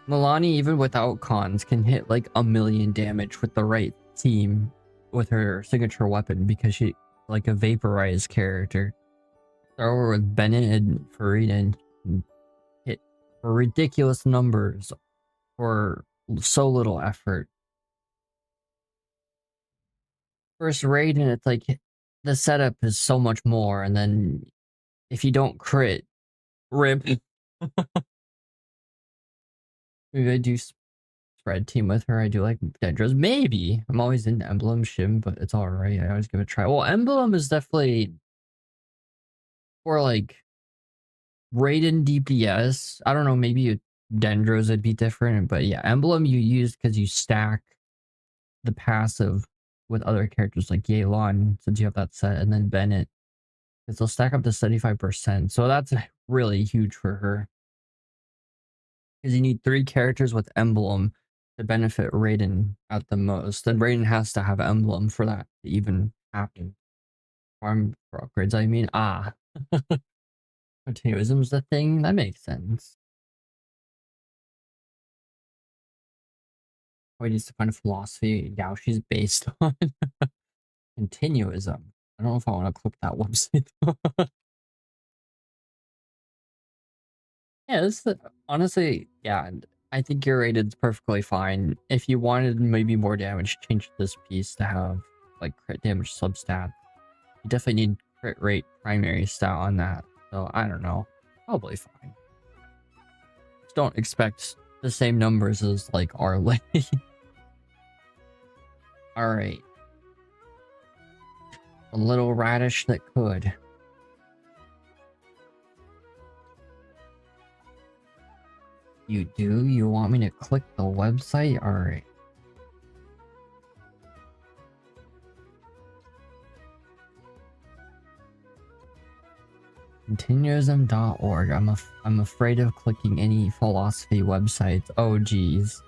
Mulaney, even without cons, can hit like 1,000,000 damage with the right team with her signature weapon because she's like a vaporized character. Throw her with Bennett and Farida and hit ridiculous numbers for so little effort. First Raiden, it's like the setup is so much more, and then if you don't crit, rip. Maybe I do spread team with her. I do like Dendros. Maybe. I'm always in Emblem Shim, but it's alright. I always give it a try. Well, Emblem is definitely for like Raiden DPS. I don't know, maybe Dendros would be different, but yeah, Emblem you use because you stack the passive with other characters like Yelan, since you have that set, and then Bennett, because they'll stack up to 75%. So that's really huge for her. Because you need 3 characters with Emblem to benefit Raiden at the most. Then Raiden has to have Emblem for that to even happen. Farm for upgrades, I mean. Continuism's the thing? That makes sense. We need to find a philosophy Yaoshi's based on. Continuism. I don't know if I want to click that website. Yeah, honestly, yeah, I think your rate is perfectly fine. If you wanted maybe more damage, change this piece to have like crit damage substat. You definitely need crit rate primary stat on that. So I don't know. Probably fine. Just don't expect the same numbers as like our lane. Alright. A little radish that could. You do? You want me to click the website? Alright. Continuism.org. I'm afraid of clicking any philosophy websites. Oh geez.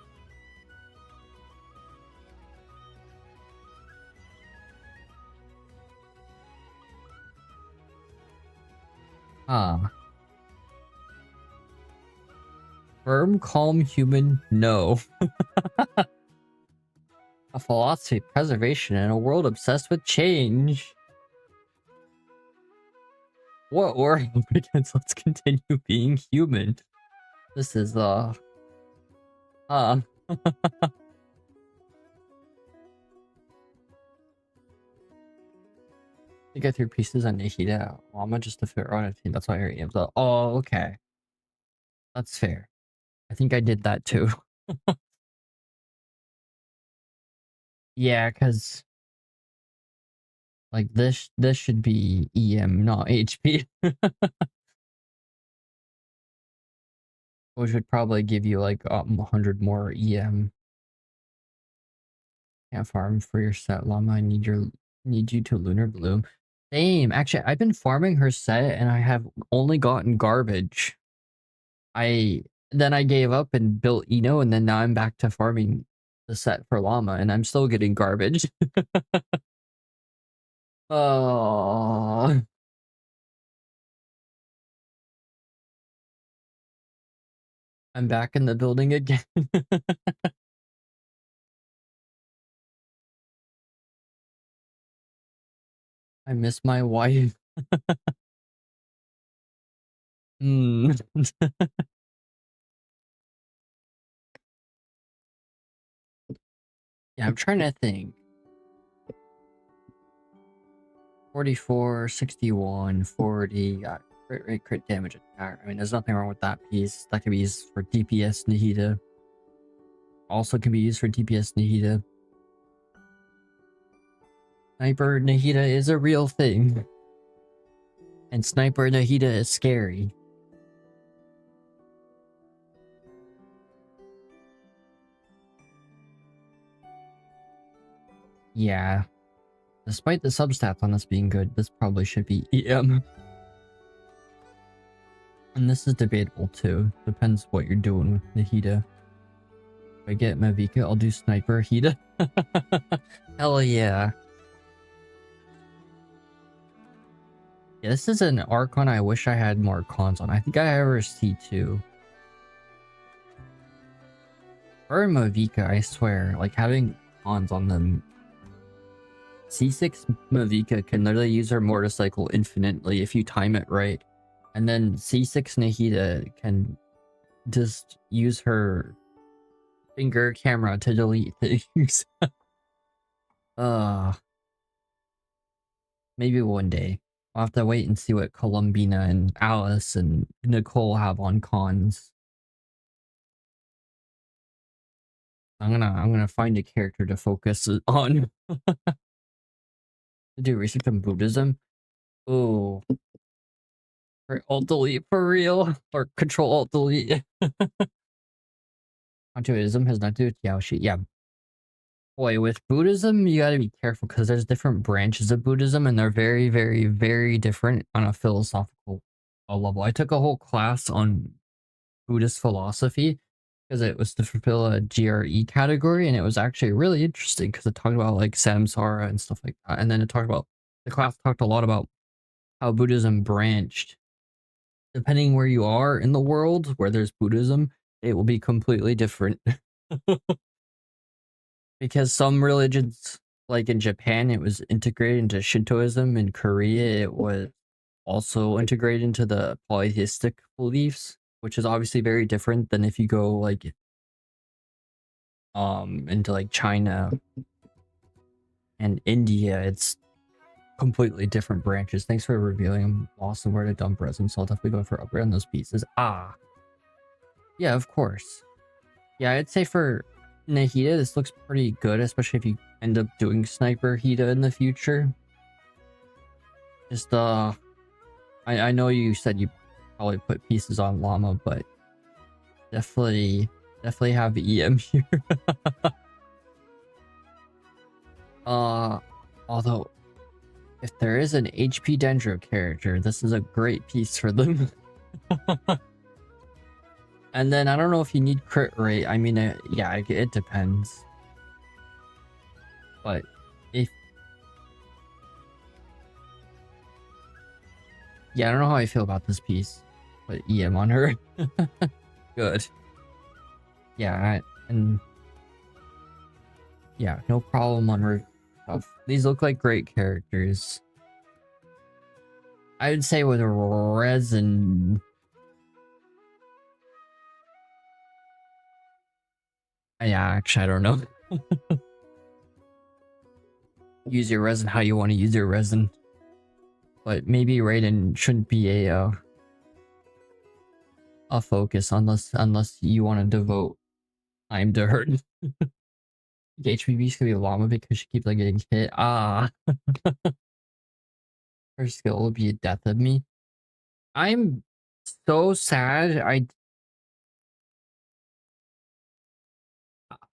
Firm, calm, human, no. A philosophy, preservation, in a world obsessed with change. What we're up against, let's continue being human. This is, You get 3 pieces on Nihida. Llama just to fit around a team. That's why I am. So, oh, okay. That's fair. I think I did that too. Yeah, because like this should be EM, not HP. Which would probably give you like 100 more EM. Can't farm for your set, Llama. I need you to Lunar Bloom. Same. Actually, I've been farming her set and I have only gotten garbage. Then I gave up and built Aino, and then now I'm back to farming the set for Llama, and I'm still getting garbage. Oh. I'm back in the building again. I miss my wife. Hmm. Yeah, I'm trying to think. 44, 61, 40, crit rate, crit damage attack. I mean, there's nothing wrong with that piece. That can be used for DPS Nihida. Also can be used for DPS Nihida. Sniper Nihida is a real thing. And Sniper Nihida is scary. Yeah. Despite the substats on this being good, this probably should be EM. And this is debatable too. Depends what you're doing with Nihida. If I get Mavika, I'll do Sniper Hida. Hell yeah. Yeah, this is an Archon I wish I had more cons on. I think I have her C2. Or Mavika, I swear. Like, having cons on them. C6 Mavika can literally use her motorcycle infinitely if you time it right. And then C6 Nahida can just use her finger camera to delete things. Maybe one day. I'll have to wait and see what Columbina and Alice and Nicole have on cons. I'm gonna find a character to focus on. Do research on Buddhism. Oh. Or Alt Delete for real? Or Control Alt Delete. Controism has nothing to do with Yaoshi. Yeah. Boy, with Buddhism, you gotta be careful because there's different branches of Buddhism and they're very, very, very different on a philosophical level. I took a whole class on Buddhist philosophy because it was to fulfill a GRE category, and it was actually really interesting because it talked about like samsara and stuff like that. And then the class talked a lot about how Buddhism branched depending where you are in the world, where there's Buddhism, it will be completely different. Because some religions, like in Japan, it was integrated into Shintoism. In Korea, it was also integrated into the polytheistic beliefs, which is obviously very different than if you go like into like China and India. It's completely different branches. Thanks for revealing. I'm lost in where to dump resin, so I'll definitely go for upgrade on those pieces. Ah, yeah, of course. Yeah, I'd say for Nahida, this looks pretty good, especially if you end up doing Sniper Hida in the future. Just, I know you said you probably put pieces on Llama, but definitely have EM here. Although, if there is an HP Dendro character, this is a great piece for them. And then I don't know if you need crit rate. I mean, yeah, it depends. But if... Yeah, I don't know how I feel about this piece. But EM on her. Good. Yeah, and... Yeah, no problem on her stuff. These look like great characters. I would say with resin... Yeah, actually, I don't know. Use your resin how you want to use your resin. But maybe Raiden shouldn't be a focus unless you want to devote time to her. The HPB's gonna be Llama because she keeps like getting hit. Ah. Her skill will be a death of me. I'm so sad.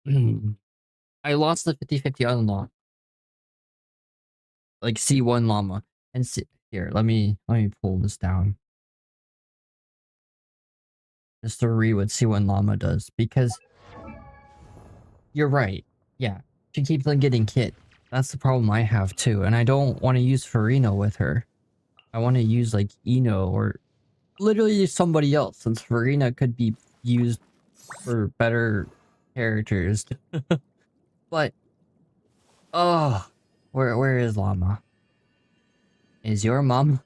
I lost the 50-50 unlock. Like C1 Llama. And here, let me pull this down. Just to read what C1 Llama does, because you're right. Yeah. She keeps on getting hit. That's the problem I have too. And I don't want to use Farina with her. I want to use like Aino or literally somebody else, since Farina could be used for better characters. But oh, where is Llama? Is your mom?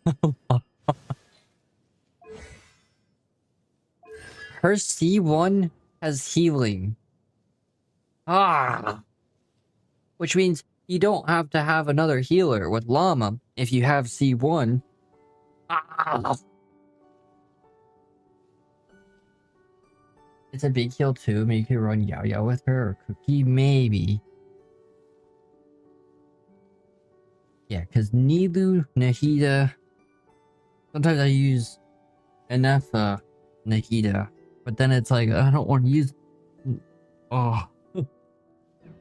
Her C1 has healing. Ah, which means you don't have to have another healer with Llama if you have C1. Ah. It's a big heal too. Maybe you could run Yao Yao with her or Cookie, maybe. Yeah, because Nilu, Nahida. Sometimes I use Enefa, Nahida, but then it's like I don't want to use. Oh,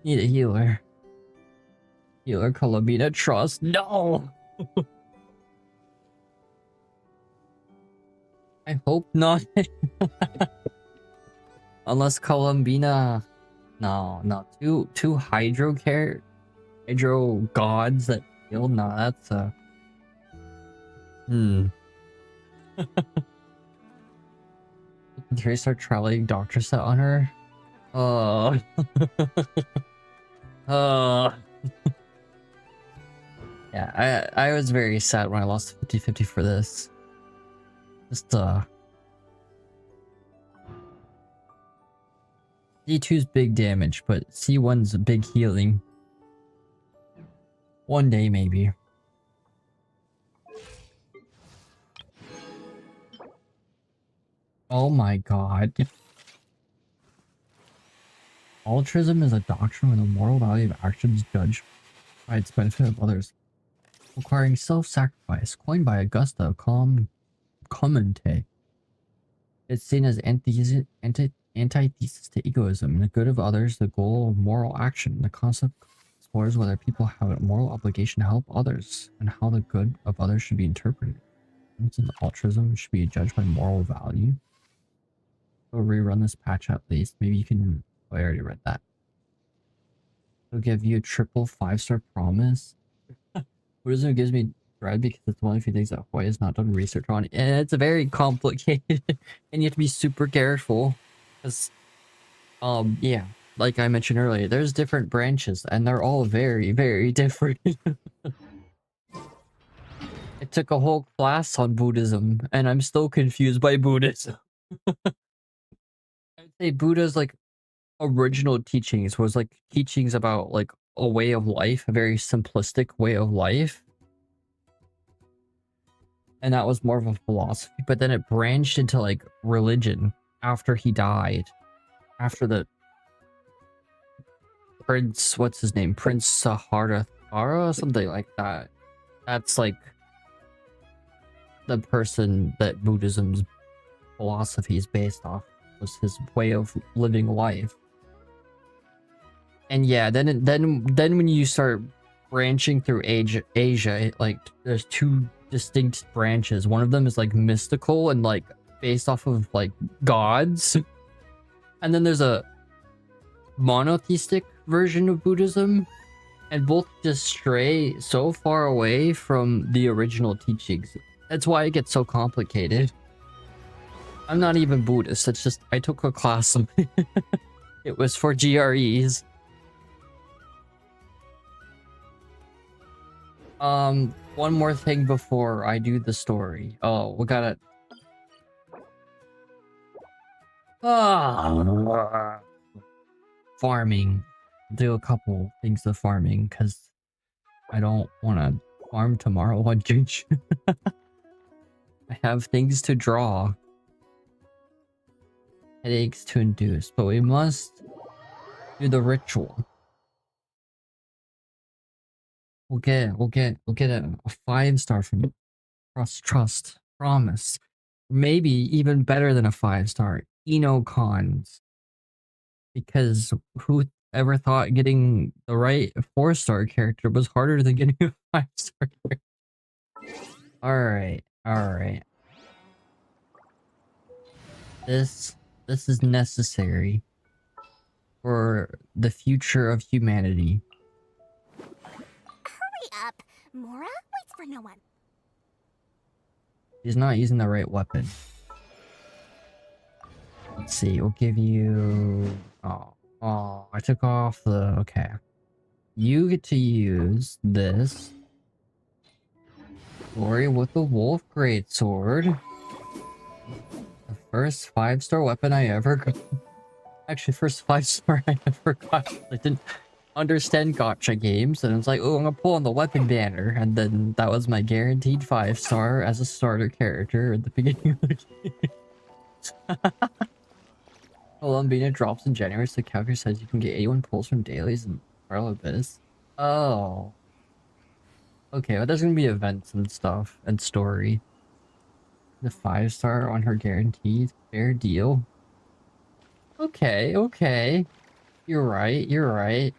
need a healer. Healer Columbina Trust. No. I hope not. Unless Columbina. No. Two Hydro gods that heal. No, that's Can Krai start traveling doctor set on her? Oh. Oh. Yeah, I was very sad when I lost 50-50 for this. Just D2's big damage, but C1's a big healing. One day, maybe. Oh my god. Altruism is a doctrine where the moral value of actions judged by its benefit of others, requiring self-sacrifice, coined by Augusta Commente. It's seen as antithesis to egoism, and the good of others, the goal of moral action. The concept explores whether people have a moral obligation to help others, and how the good of others should be interpreted. Since altruism should be judged by moral value. So rerun this patch at least. Maybe you can... Oh, I already read that. It'll give you a triple 5-star promise. Buddhism gives me thread because it's one of the things that Hoy has not done research on, and it's very complicated, and you have to be super careful, because, yeah, like I mentioned earlier, there's different branches, and they're all very, very different. I took a whole class on Buddhism, and I'm still confused by Buddhism. I'd say Buddha's, like, original teachings was, like, teachings about, like, a way of life, a very simplistic way of life. And that was more of a philosophy, but then it branched into, like, religion after he died. After the Prince, what's his name? Prince Sahara, something like that. That's, like, the person that Buddhism's philosophy is based off, was his way of living life. And yeah, then when you start branching through Asia, like, there's two distinct branches. One of them is, like, mystical and, like, based off of, like, gods. And then there's a monotheistic version of Buddhism. And both just stray so far away from the original teachings. That's why it gets so complicated. I'm not even Buddhist, it's just I took a class. It was for GREs. One more thing before I do the story. Oh, we gotta... Farming. Do a couple things of farming, because I don't want to farm tomorrow on Genshin. I have things to draw. Headaches to induce, but we must do the ritual. We'll get a 5-star from you. Trust, promise. Maybe even better than a 5-star. Aino cons. Because who ever thought getting the right 4-star character was harder than getting a 5-star character? Alright. This is necessary for the future of humanity. Hurry up! Mora waits for no one. He's not using the right weapon. Let's see, we'll give you... Oh, I took off the... Okay. You get to use this. Glory with the Wolf Greatsword. The first 5-star weapon I ever got. Actually, first 5-star I ever got. I didn't understand gacha games, and I was like, oh, I'm gonna pull on the weapon banner, and then that was my guaranteed 5-star as a starter character at the beginning of the game. Columbina drops in January, so Calgary says you can get 81 pulls from dailies and Pearl Abyss. Oh. Okay, but there's gonna be events and stuff, and story. The 5-star on her guaranteed. Fair deal. Okay. You're right.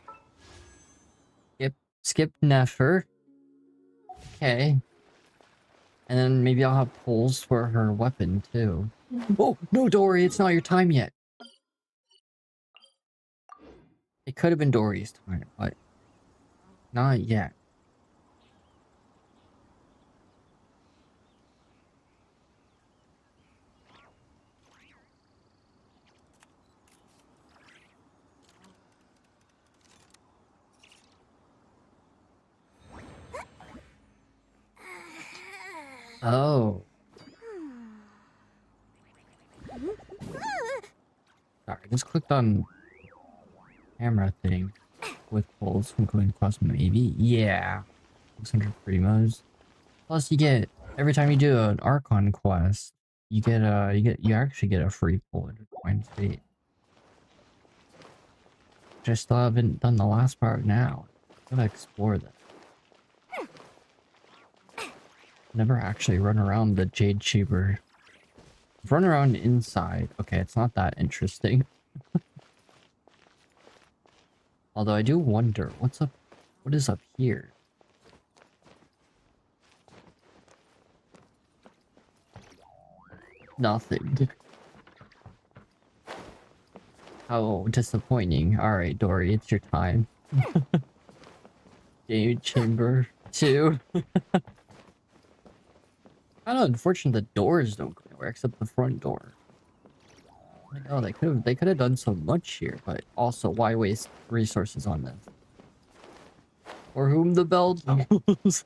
Skip Nefer. Okay. And then maybe I'll have pulls for her weapon, too. Oh, no, Dory, it's not your time yet. It could have been Dory's time, but not yet. Oh. Sorry, I just clicked on camera thing with pulls from going across maybe. Yeah. 600 primos. Plus you get every time you do an archon quest, you actually get a free pull at Coin Fate. Which I still haven't done the last part now. I'm gonna explore that. Never actually run around the Jade Chamber. Run around inside. Okay, it's not that interesting. Although I do wonder, what is up here? Nothing. How disappointing. Alright, Dory, it's your time. Jade Chamber 2. Kind of unfortunate the doors don't go anywhere except the front door. I know they could have done so much here, but also why waste resources on this? For whom the bell tolls.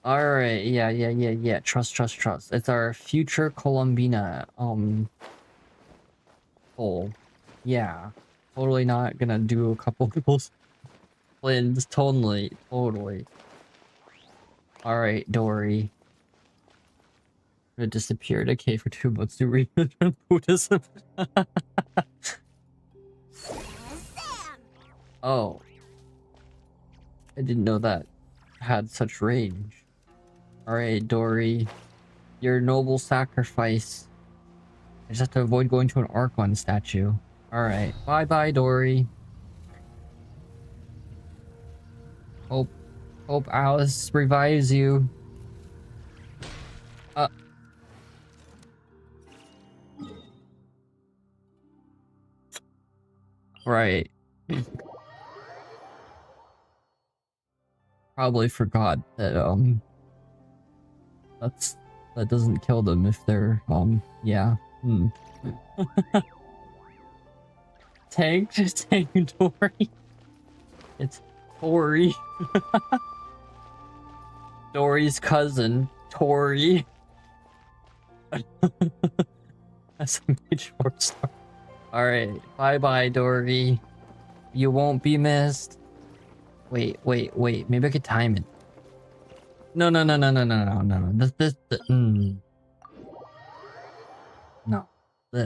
Alright, yeah. Trust. It's our future Columbina, hole. Yeah. Totally not gonna do a couple of those plans. Totally. Alright, Dory. It disappeared. Okay, for 2 months to read Buddhism. Oh. I didn't know that had such range. Alright, Dory. Your noble sacrifice. I just have to avoid going to an archon statue. Alright. Bye, Dory. Hope Alice revives you. Right. Probably forgot that, that doesn't kill them if they're, yeah. Tank Dory. It's Tori. Dory's cousin, Tori. That's a mage 4-star. Alright, bye, Dory. You won't be missed. Wait. Maybe I could time it. No. No.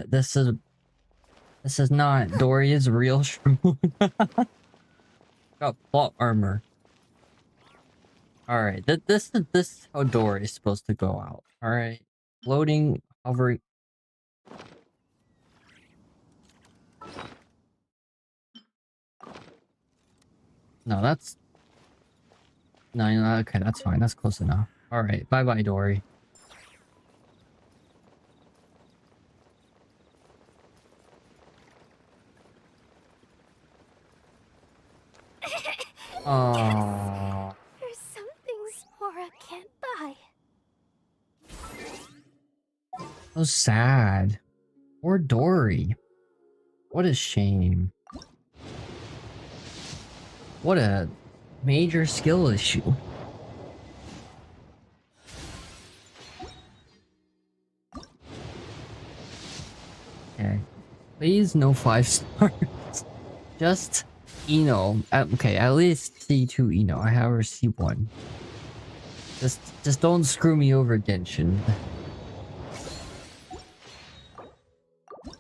This is not Dory's real shroom. Got plot armor. Alright, this is how Dory's supposed to go out. Alright. Loading, hovering. No, that's... No, okay, that's fine. That's close enough. Alright, bye, Dory. Aww. There's some things Mora can't buy. So sad. Poor Dory. What a shame. What a major skill issue. Okay. Please no 5 stars. Just Aino. Okay, at least C2 Aino. I have her C1. Just don't screw me over, Genshin.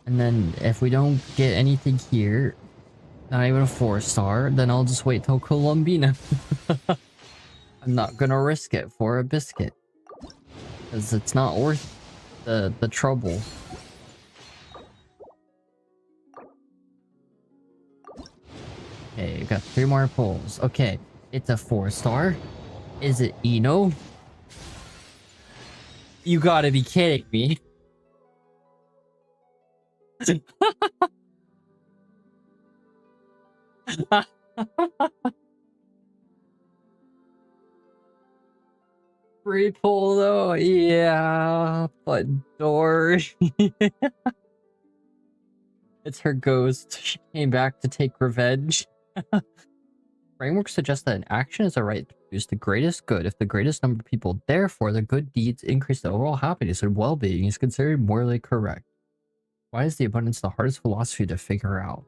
And then if we don't get anything here, not even a 4-star, then I'll just wait till Columbina. I'm not gonna risk it for a biscuit. Because it's not worth the trouble. Okay, got 3 more pulls. Okay, it's a 4-star. Is it Aino? You gotta be kidding me. Free pull though, yeah, but Dory. It's her ghost. She came back to take revenge. Framework suggests that an action is a right to produce the greatest good if the greatest number of people. Therefore, the good deeds increase the overall happiness and well-being is considered morally correct. Why is the abundance the hardest philosophy to figure out?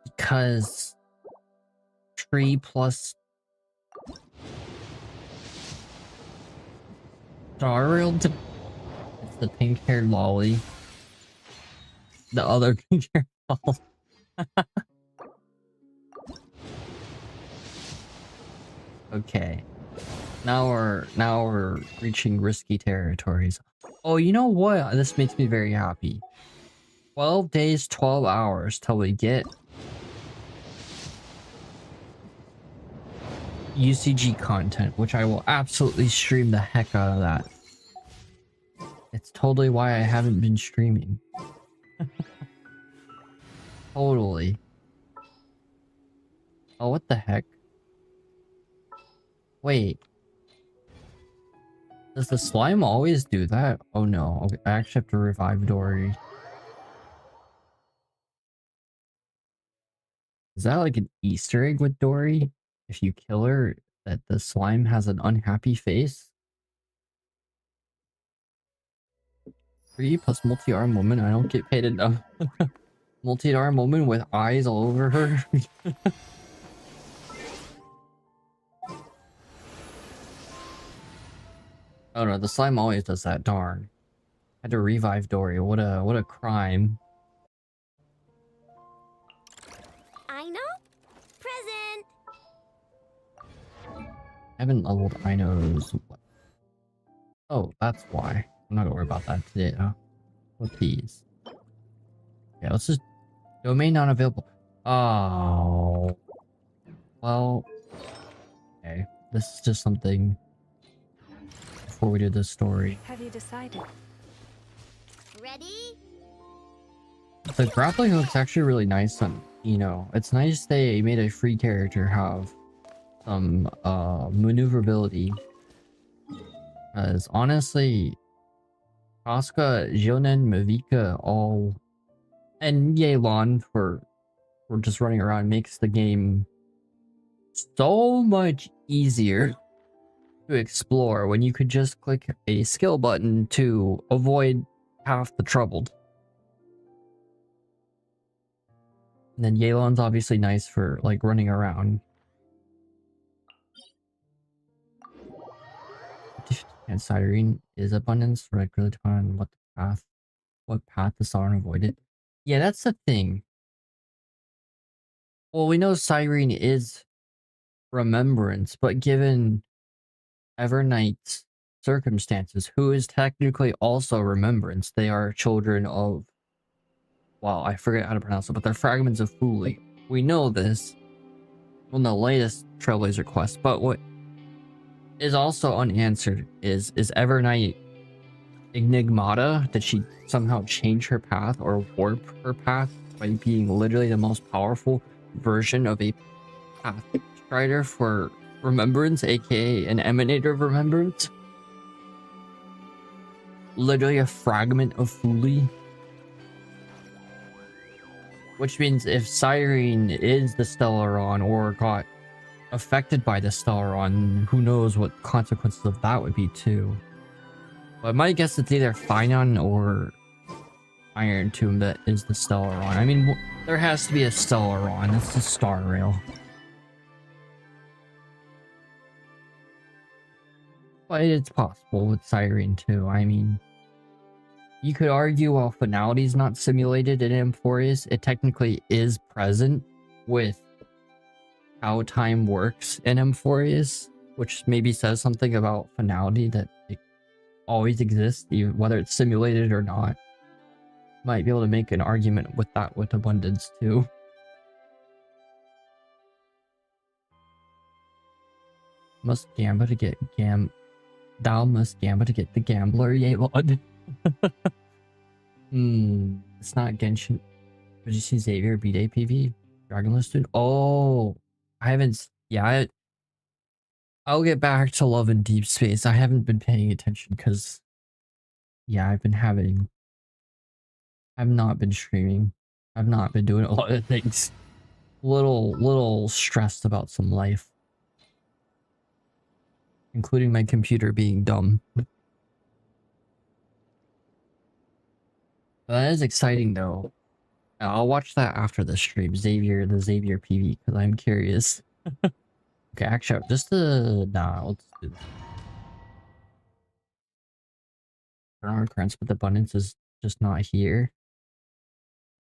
Because tree plus Starfield. It's the pink-haired lolly. The other pink-haired lolly. Okay. Now we're reaching risky territories. Oh, you know what? This makes me very happy. 12 days, 12 hours till we get UCG content, which I will absolutely stream the heck out of that. It's totally why I haven't been streaming. Totally. Oh, what the heck? Wait. Does the slime always do that? Oh no. Okay, I actually have to revive Dory. Is that like an Easter egg with Dory? If you kill her, that the slime has an unhappy face? 3 plus multi-arm woman. I don't get paid enough. Multi-arm woman with eyes all over her. Oh no, the slime always does that. Darn. Had to revive Dory. What a crime. Aino? Present! I haven't leveled Aino's. Oh, that's why. I'm not gonna worry about that today, though. With these. Yeah, let's just... Domain not available. Oh. Well. Okay. This is just something... Before we do this story. Have you decided? Ready? The grappling hook's actually really nice on Aino. It's nice they made a free character have some maneuverability. Because honestly, Casca, Jonen, Mavika, all and Yelan for just running around makes the game so much easier to explore when you could just click a skill button to avoid half the trouble. And then Yelan's obviously nice for like running around. And Cyrene is abundance, regular time, what path the Sauron avoided. Yeah, that's the thing. Well, we know Cyrene is remembrance, but given Everknight's circumstances, who is technically also remembrance, they are children of, well, I forget how to pronounce it, but they're fragments of Fuli. We know this from the latest Trailblazer quest, but what is also unanswered is Everknight Enigmata? Did she somehow change her path or warp her path by being literally the most powerful version of a path strider for remembrance, aka an emanator of remembrance? Literally a fragment of Fuli. Which means if Cyrene is the Stellaron or got affected by the Stellaron, who knows what consequences of that would be too. But my guess it's either Finon or Iron Tomb that is the Stellaron. I mean, there has to be a Stellaron. That's the Star Rail. But it's possible with Cyrene too. I mean, you could argue while finality is not simulated in Emphorius, it technically is present with how time works in Emphorius, which maybe says something about finality that it always exists, even whether it's simulated or not. Might be able to make an argument with that with abundance too. Must gamble to get Thou must gamble to get the gambler, Yelan. It's not Genshin. Did you see Xavier B-Day PV? Dragon listed? Oh, I haven't. Yeah, I'll get back to Love and Deep Space. I haven't been paying attention because, yeah, I've not been streaming. I've not been doing a lot of things. Little stressed about some life, including my computer being dumb. But that is exciting though. I'll watch that after the stream, the Xavier PV, because I'm curious. Okay, actually, just let's do this. Our currents, but the abundance is just not here.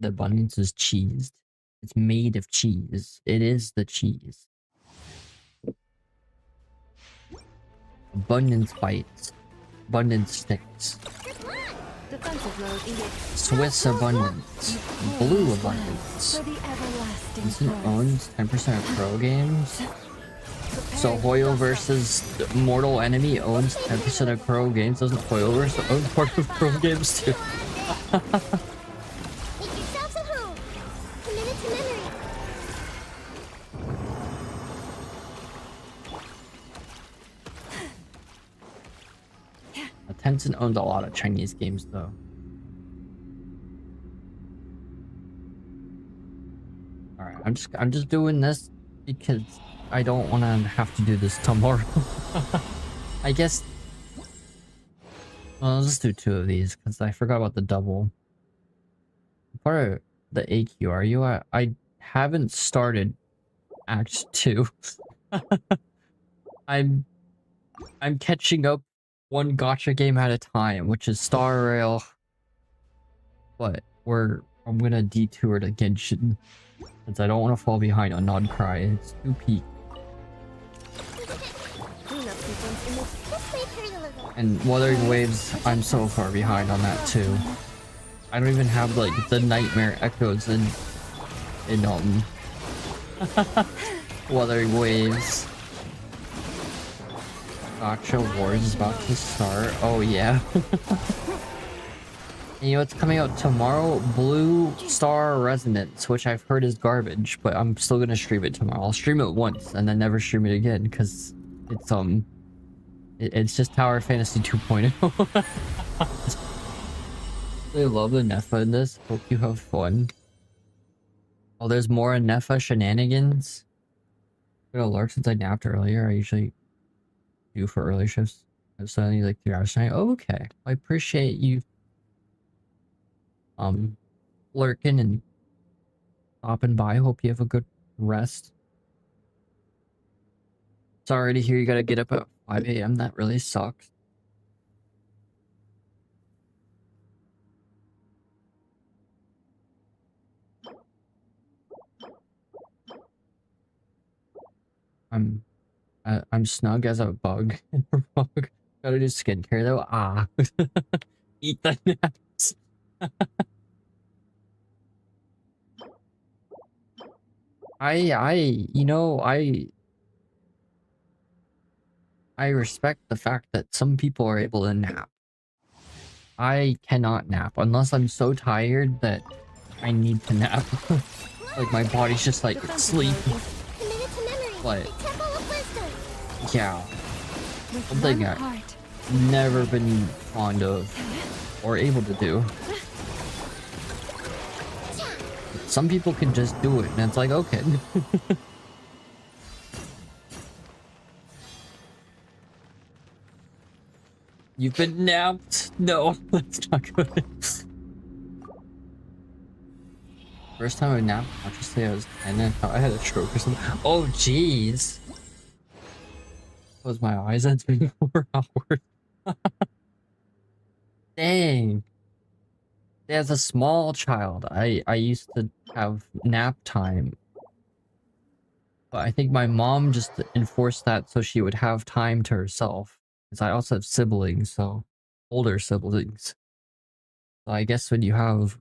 The abundance is cheesed. It's made of cheese. It is the cheese. Abundance bites. Abundance sticks. Defensive mode engaged. Swiss abundance. Blue abundance. For the everlasting Vincent throne. owns 10% of pro games. So Hoyo versus Mortal Enemy owns 10% of pro games. Doesn't Hoyo versus own part of pro games too? Make yourselves at home. Commit it to memory. Tencent owns a lot of Chinese games though. Alright, I'm just doing this because I don't want to have to do this tomorrow. I guess. Well, I'll just do 2 of these because I forgot about the double. Part of the AQ, are you? I haven't started Act 2. I'm catching up one gacha game at a time, which is Star Rail. But I'm gonna detour to Genshin since I don't want to fall behind on Krai. It's too peak. And Wuthering Waves, I'm so far behind on that too. I don't even have like the Nightmare Echoes in Wuthering Waves. Gotcha Wars is about to start. Oh yeah. You know what's coming out tomorrow? Blue Star Resonance, which I've heard is garbage, but I'm still gonna stream it tomorrow. I'll stream it once and then never stream it again because it's just Tower Fantasy 2.0. I love the Nefa in this. Hope you have fun. Oh, there's more Nefa shenanigans. Got alert since I napped earlier. I usually do for early shifts. I've suddenly like 3 hours tonight. Oh, okay. I appreciate you lurking and stopping by. Hope you have a good rest. Sorry to hear you gotta get up at 5 a.m. That really sucks. I'm snug as a bug in a rug. Gotta do skincare though. Ah. Eat the naps. I respect the fact that some people are able to nap. I cannot nap unless I'm so tired that I need to nap. Like my body's just like sleep. But yeah, something I've never been fond of or able to do. Some people can just do it and it's like, okay. You've been napped? No, that's not good. First time I napped, I'll just say I was 10 and I thought I had a stroke or something. Oh, jeez. Close my eyes, that's been 4 hours. Dang. As a small child, I used to have nap time. But I think my mom just enforced that so she would have time to herself. Because I also have siblings, so older siblings. So I guess when you have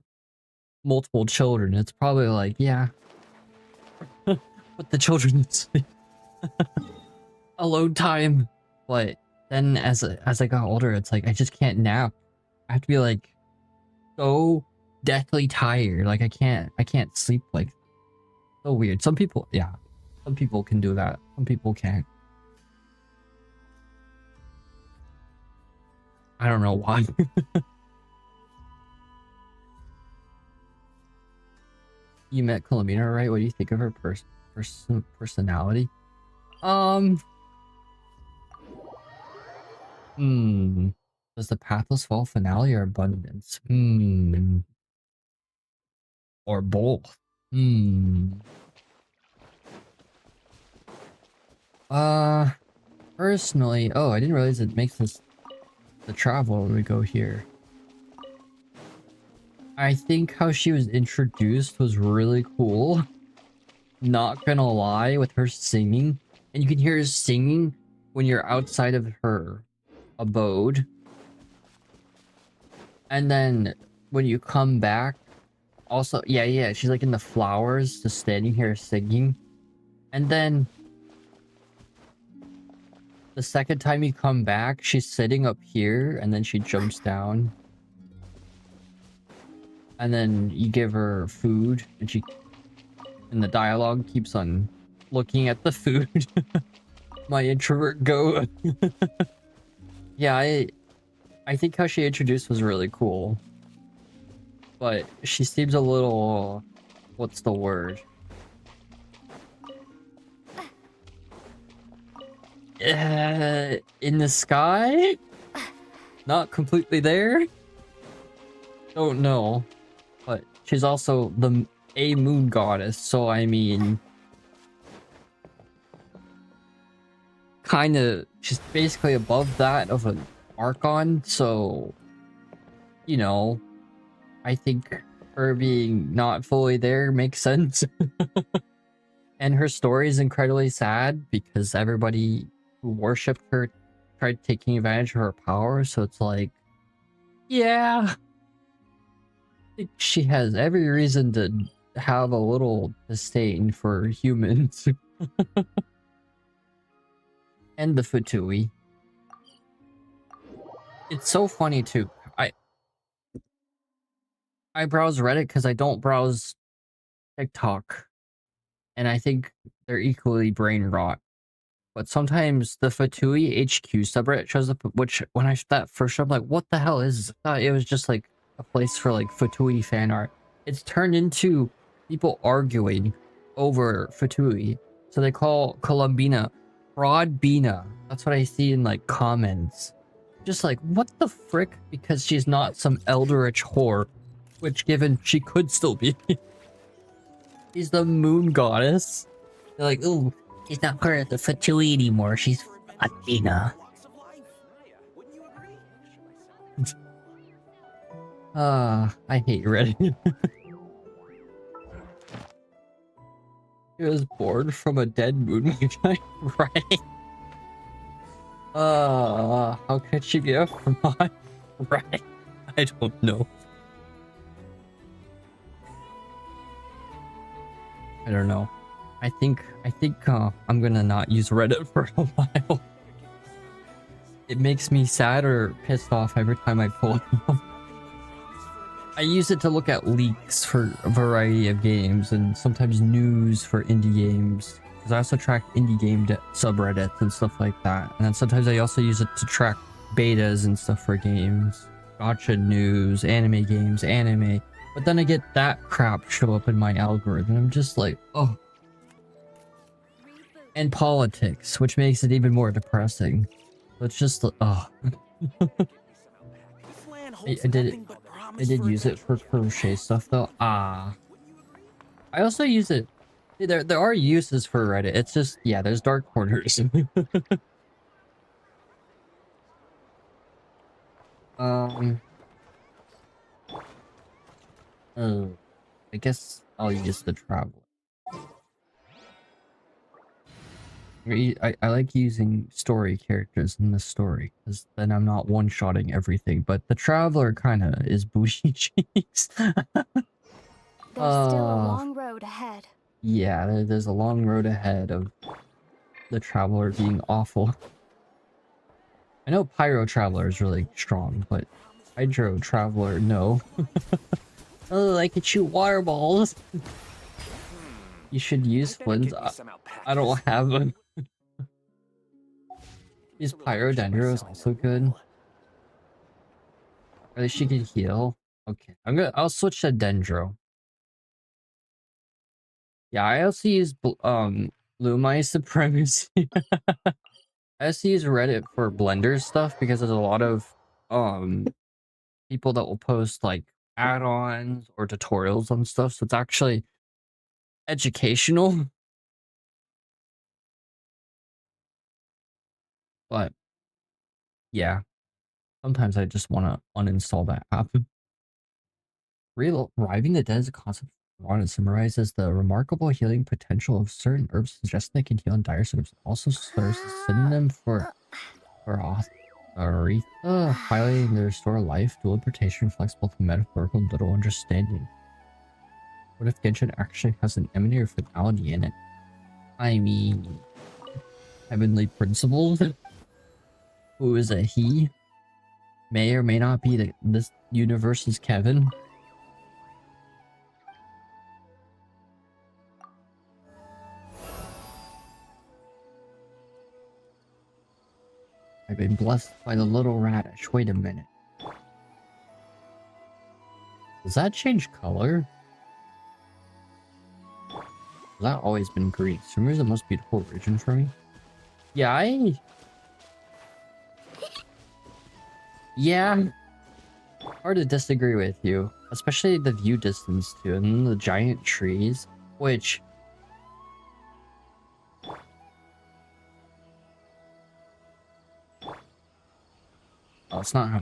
multiple children, it's probably like, yeah. Put the children to sleep. Alone time. But then as I got older, it's like I just can't nap. I have to be like so deathly tired. Like I can't sleep. Like so weird. Some people, yeah. Some people can do that. Some people can't. I don't know why. You met Colomina, right? What do you think of her personality? Does the Pathless Fall finale or abundance? Or both? Personally, oh, I didn't realize it makes this the travel when we go here. I think how she was introduced was really cool. Not gonna lie, with her singing. And you can hear her singing when you're outside of her abode. And then when you come back, also, yeah, she's like in the flowers, just standing here singing. And then the second time you come back, she's sitting up here, and then she jumps down. And then you give her food, and the dialogue keeps on looking at the food. My introvert goat. Yeah, I I think how she introduced was really cool. But she seems a little... What's the word? In the sky? Not completely there? Don't know. But she's also a moon goddess, so I mean... Kinda... She's basically above that of an archon, so... You know... I think her being not fully there makes sense. And her story is incredibly sad because everybody who worshipped her tried taking advantage of her power, so it's like, yeah, I think she has every reason to have a little disdain for humans. And the Futui. It's so funny too. I browse Reddit because I don't browse TikTok. And I think they're equally brain rot. But sometimes the Fatui HQ subreddit shows up, which when I that first showed up, like, what the hell is this? I thought it was just like a place for like Fatui fan art. It's turned into people arguing over Fatui. So they call Columbina Fraudbina. That's what I see in like comments. Just like, what the frick? Because she's not some eldritch whore. Which given she could still be. She's the moon goddess. They're like, ooh, she's not part of the Fatui anymore. She's Athena. I hate Reddit. He was born from a dead moon, right? How could she be a fraud? Right? I don't know. I don't know. I think I'm gonna not use Reddit for a while. It makes me sad or pissed off every time I pull it up. I use it to look at leaks for a variety of games and sometimes news for indie games. Because I also track indie game subreddits and stuff like that. And then sometimes I also use it to track betas and stuff for games. Gotcha news, anime games, anime. But then I get that crap show up in my algorithm. I'm just like, oh. And politics, which makes it even more depressing. So it's just, oh. I did use it for crochet stuff though. I also use it. There are uses for Reddit. It's just, yeah, there's dark corners. Oh, I guess I'll use the traveler. I like using story characters in the story because then I'm not one-shotting everything. But the traveler kind of is bougie cheeks. There's still a long road ahead. Yeah, there's a long road ahead of the traveler being awful. I know Pyro Traveler is really strong, but Hydro Traveler, no. Oh, I can shoot water balls. You should use Flynn's. I don't have them. Use Pyro Dendro is also good. At least she can heal. Okay, I'll switch to Dendro. Yeah, I also use Lumai Supremacy. I also use Reddit for Blender stuff because there's a lot of people that will post like add-ons or tutorials on stuff, so it's actually educational. But yeah, sometimes I just want to uninstall that app. Reviving the dead is a concept Paragon summarizes the remarkable healing potential of certain herbs, suggesting they can heal in dire symptoms. Also serves as a synonym for Aretha, highlighting the restore life. Dual interpretation reflects both metaphorical and literal understanding. What if Genshin actually has an emanator finality in it? I mean, Heavenly Principles, who is a he, may or may not be this universe's Kevin. I've been blessed by the little radish. Wait a minute. Does that change color? That always been green. Summer is the most beautiful region for me. Yeah, yeah. Hard to disagree with you, especially the view distance too, and then the giant trees, which oh, it's not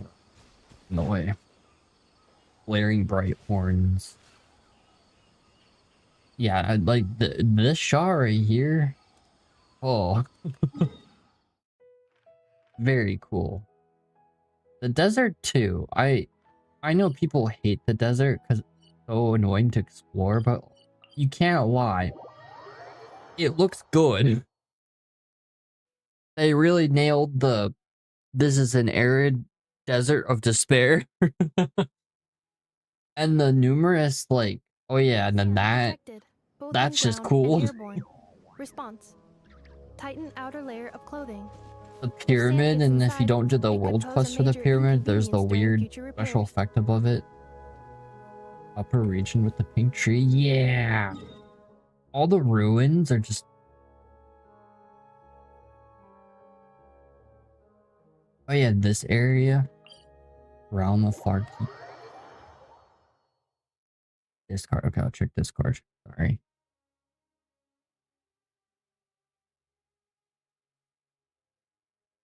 in the way. Blaring bright horns. Yeah, like this shot right here. Oh, very cool. The desert too. I know people hate the desert because it's so annoying to explore, but you can't lie. It looks good. They really nailed the this is an arid desert of despair. And the numerous like oh yeah, and then that Detected, both that's on just ground cool. and airborne. Response: tighten outer layer of clothing. The If sand pyramid, gets and if you inside, don't do the it could world pose a quest for the major pyramid, there's the inconvenience during weird future special repairs. effect above it. Upper region with the pink tree. Yeah. All the ruins are just oh yeah, this area. Realm of Far Keep. Discard. Okay, I'll check Discord. Sorry.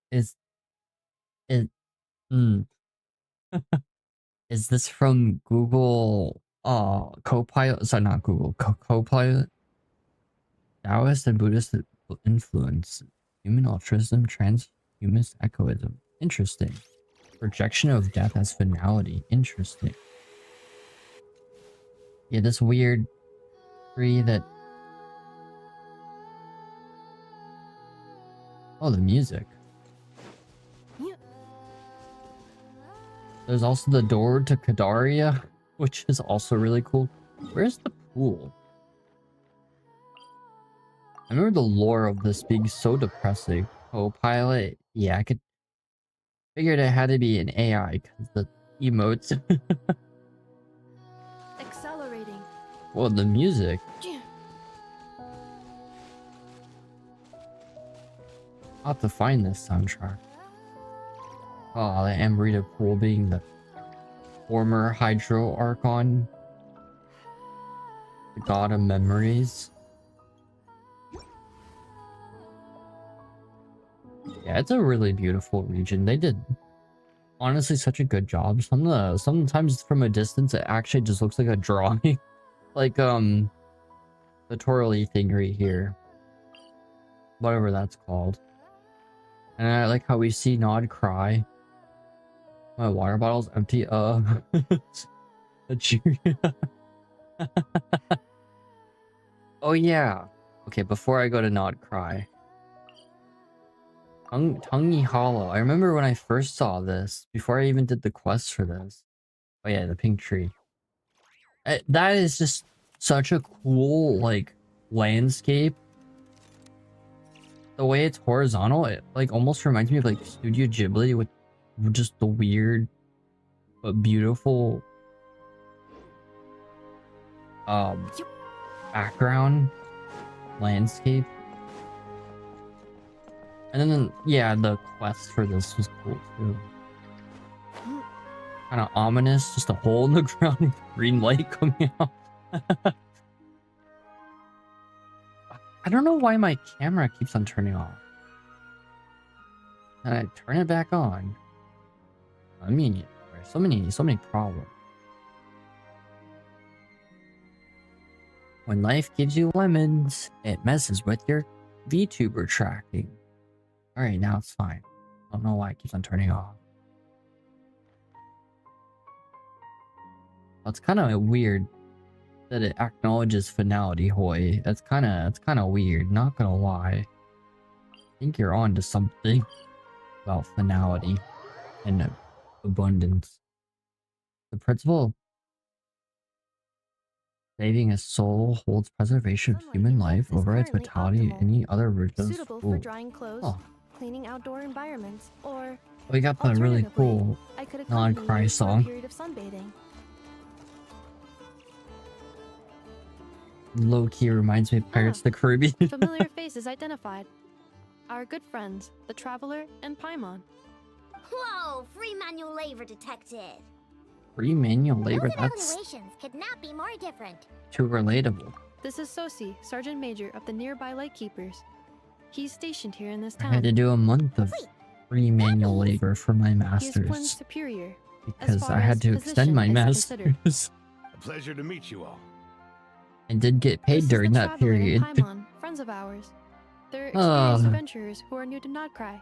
Is it is this from Google Copilot? Sorry, not Google. Copilot? Taoist and Buddhist influence. Human altruism, transhumanist egoism. Interesting. Projection of death as finality. Interesting. Yeah, this weird tree that... Oh, the music. There's also the door to Kadaria, which is also really cool. Where's the pool? I remember the lore of this being so depressing. Co-pilot, yeah, I could figured it had to be an AI because the emotes. Accelerating. Well, the music. I'll have to find this soundtrack. Oh, the Amrita pool being the former Hydro Archon. The god of memories. Yeah, it's a really beautiful region. They did honestly such a good job. Sometimes from a distance it actually just looks like a drawing. Like the twirly thing right here. Whatever that's called. And I like how we see Nod cry. My water bottle's empty. Oh yeah. Okay, before I go to Nod cry. Tongue Hollow. I remember when I first saw this, before I even did the quest for this. Oh yeah, the pink tree. That is just such a cool, like, landscape. The way it's horizontal, it, like, almost reminds me of, like, Studio Ghibli with just the weird, but beautiful, background landscape. And then, yeah, the quest for this was cool too. Kind of ominous, just a hole in the ground with green light coming out. I don't know why my camera keeps on turning off. And I turn it back on. I mean, there's so many problems. When life gives you lemons, it messes with your VTuber tracking. Alright, now it's fine. I don't know why it keeps on turning off. Well, it's kind of weird that it acknowledges finality, Hoy. That's kind of weird, not gonna lie. I think you're on to something about finality and abundance. The principle of saving a soul holds preservation of Sunlight human in life depth is over its currently vitality optimal. any other regions. Suitable for drying clothes, Oh, cleaning outdoor environments, or we got the really alternatively, cool I could non accompany Krai you for a song. period of sunbathing. low-key reminds me of Pirates of the Caribbean. Familiar faces identified. Our good friends, the Traveler and Paimon. Whoa, free manual labor detected. Free manual labor, Those that's evaluations could not be more different. too relatable. This is Sosi, Sergeant Major of the nearby Lightkeepers. He's stationed here in this I had to town. do a month of Wait, free manual means- labor for my He is masters Twin Superior. because far I had as to extend my position is considered. masters. A pleasure to meet you all. I did get This paid is during the that Traveler and period. Paimon, friends of ours. They're Ah. experienced adventurers who are new to Krai.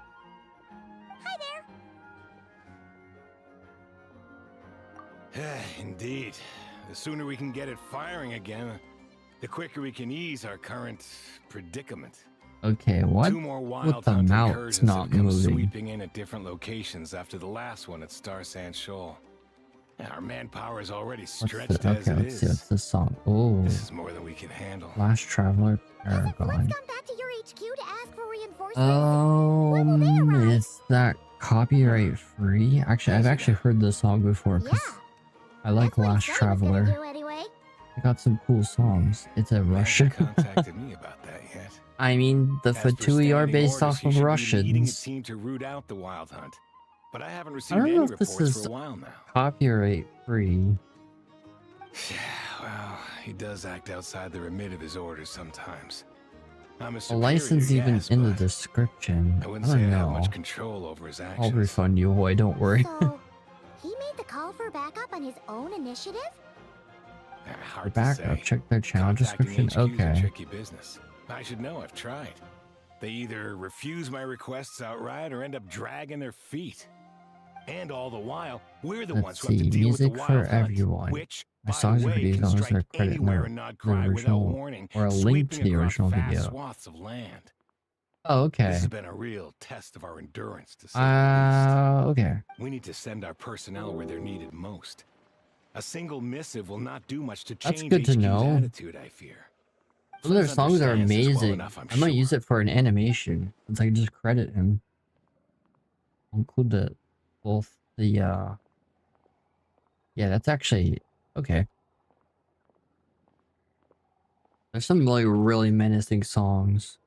Hi there. Indeed. The sooner we can get it firing again, the quicker we can ease our current predicament. Okay, what? Two more wild the hunt mouse incursions not have come moving? sweeping in at different locations after the last one at Star Sand Shoal. Our manpower is already What's stretched the, as okay, it let's see. What's is. the song? Oh, This is more than we can handle. Last Traveler, Has a Paragon. gone back to your HQ to ask for reinforcements? When will they arrive? Is that copyright free? Actually, I've actually heard this song before Yeah, because I like that's what he Last said he was gonna Traveler. do anyway. I got some cool songs. It's a They Russian. haven't contacted me about that yet. I mean, the As for Fatui are standing based orders, off he of should be leading a Russians. team to root out the wild hunt. But I haven't I received don't any know if this reports is for a while now. copyright free. Well, he does act outside the remit of his orders sometimes. I'm a The superior, license even yes, in the but description. I I wouldn't say I don't have know. much control over his actions. I'll refund you, boy. Don't worry. So, he made the call for backup on his own initiative? Hard For to backup, say. check their channel Contacting description. HQ 's a Okay. tricky business. I should know. I've tried. They either refuse my requests outright or end up dragging their feet. And all the while, we're the Let's ones who have to see, deal with the music for wild hunt, everyone. which, My by songs the and way, videos can always strike have credit in anywhere the in Krai without original warning, or a link to sweeping the across original vast video. swaths of land. Oh, This okay. has been a real test of our endurance, to say the least. Okay. We need to send our personnel where they're needed most. A single missive will not do much to That's change good to HQ's know. attitude, I fear. Some of their Flynn songs are understands this well amazing. enough, I'm I might use sure. it for an animation since I can just credit him. I'll include the both the yeah, that's actually okay. There's some like really menacing songs.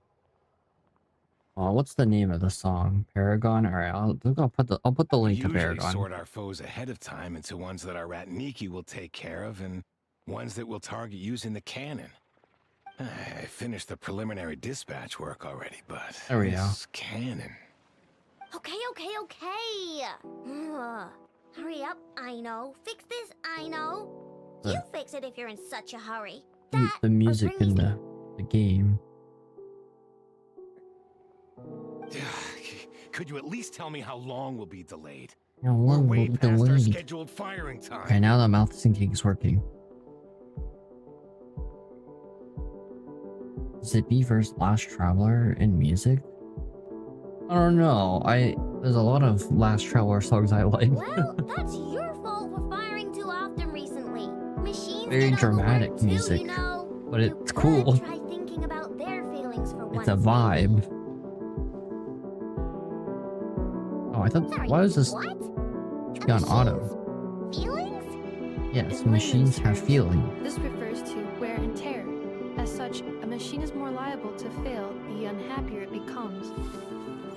Oh, what's the name of the song? Paragon? Alright, I'll put the We link to usually Paragon. sort our foes ahead of time into ones that our Ratniki will take care of and ones that will target using the cannon. I finished the preliminary dispatch work already, but There we go. this cannon. Okay. Ugh. Hurry up, Aino. Fix this, Aino. You Uh. fix it if you're in such a hurry. The music bring in me- the game. Could you at least tell me how long we'll be delayed? You know, We're one way will past our delayed. scheduled firing time. Okay, now the mouth syncing is working. Is it Beaver's Last Traveler in music? I don't know. There's a lot of Last Traveler songs I like. Well, that's your fault for firing too often recently. Machines Very get dramatic overworked too, music, you know. but You it's could cool. Try thinking about their feelings for It's a once, vibe. maybe. Oh, I thought. Sorry, Why is this what? should be on auto? Feelings? Yes, In machines layman's have terms, feeling. This refers to wear and tear. As such, a machine is more liable to fail the unhappier it becomes.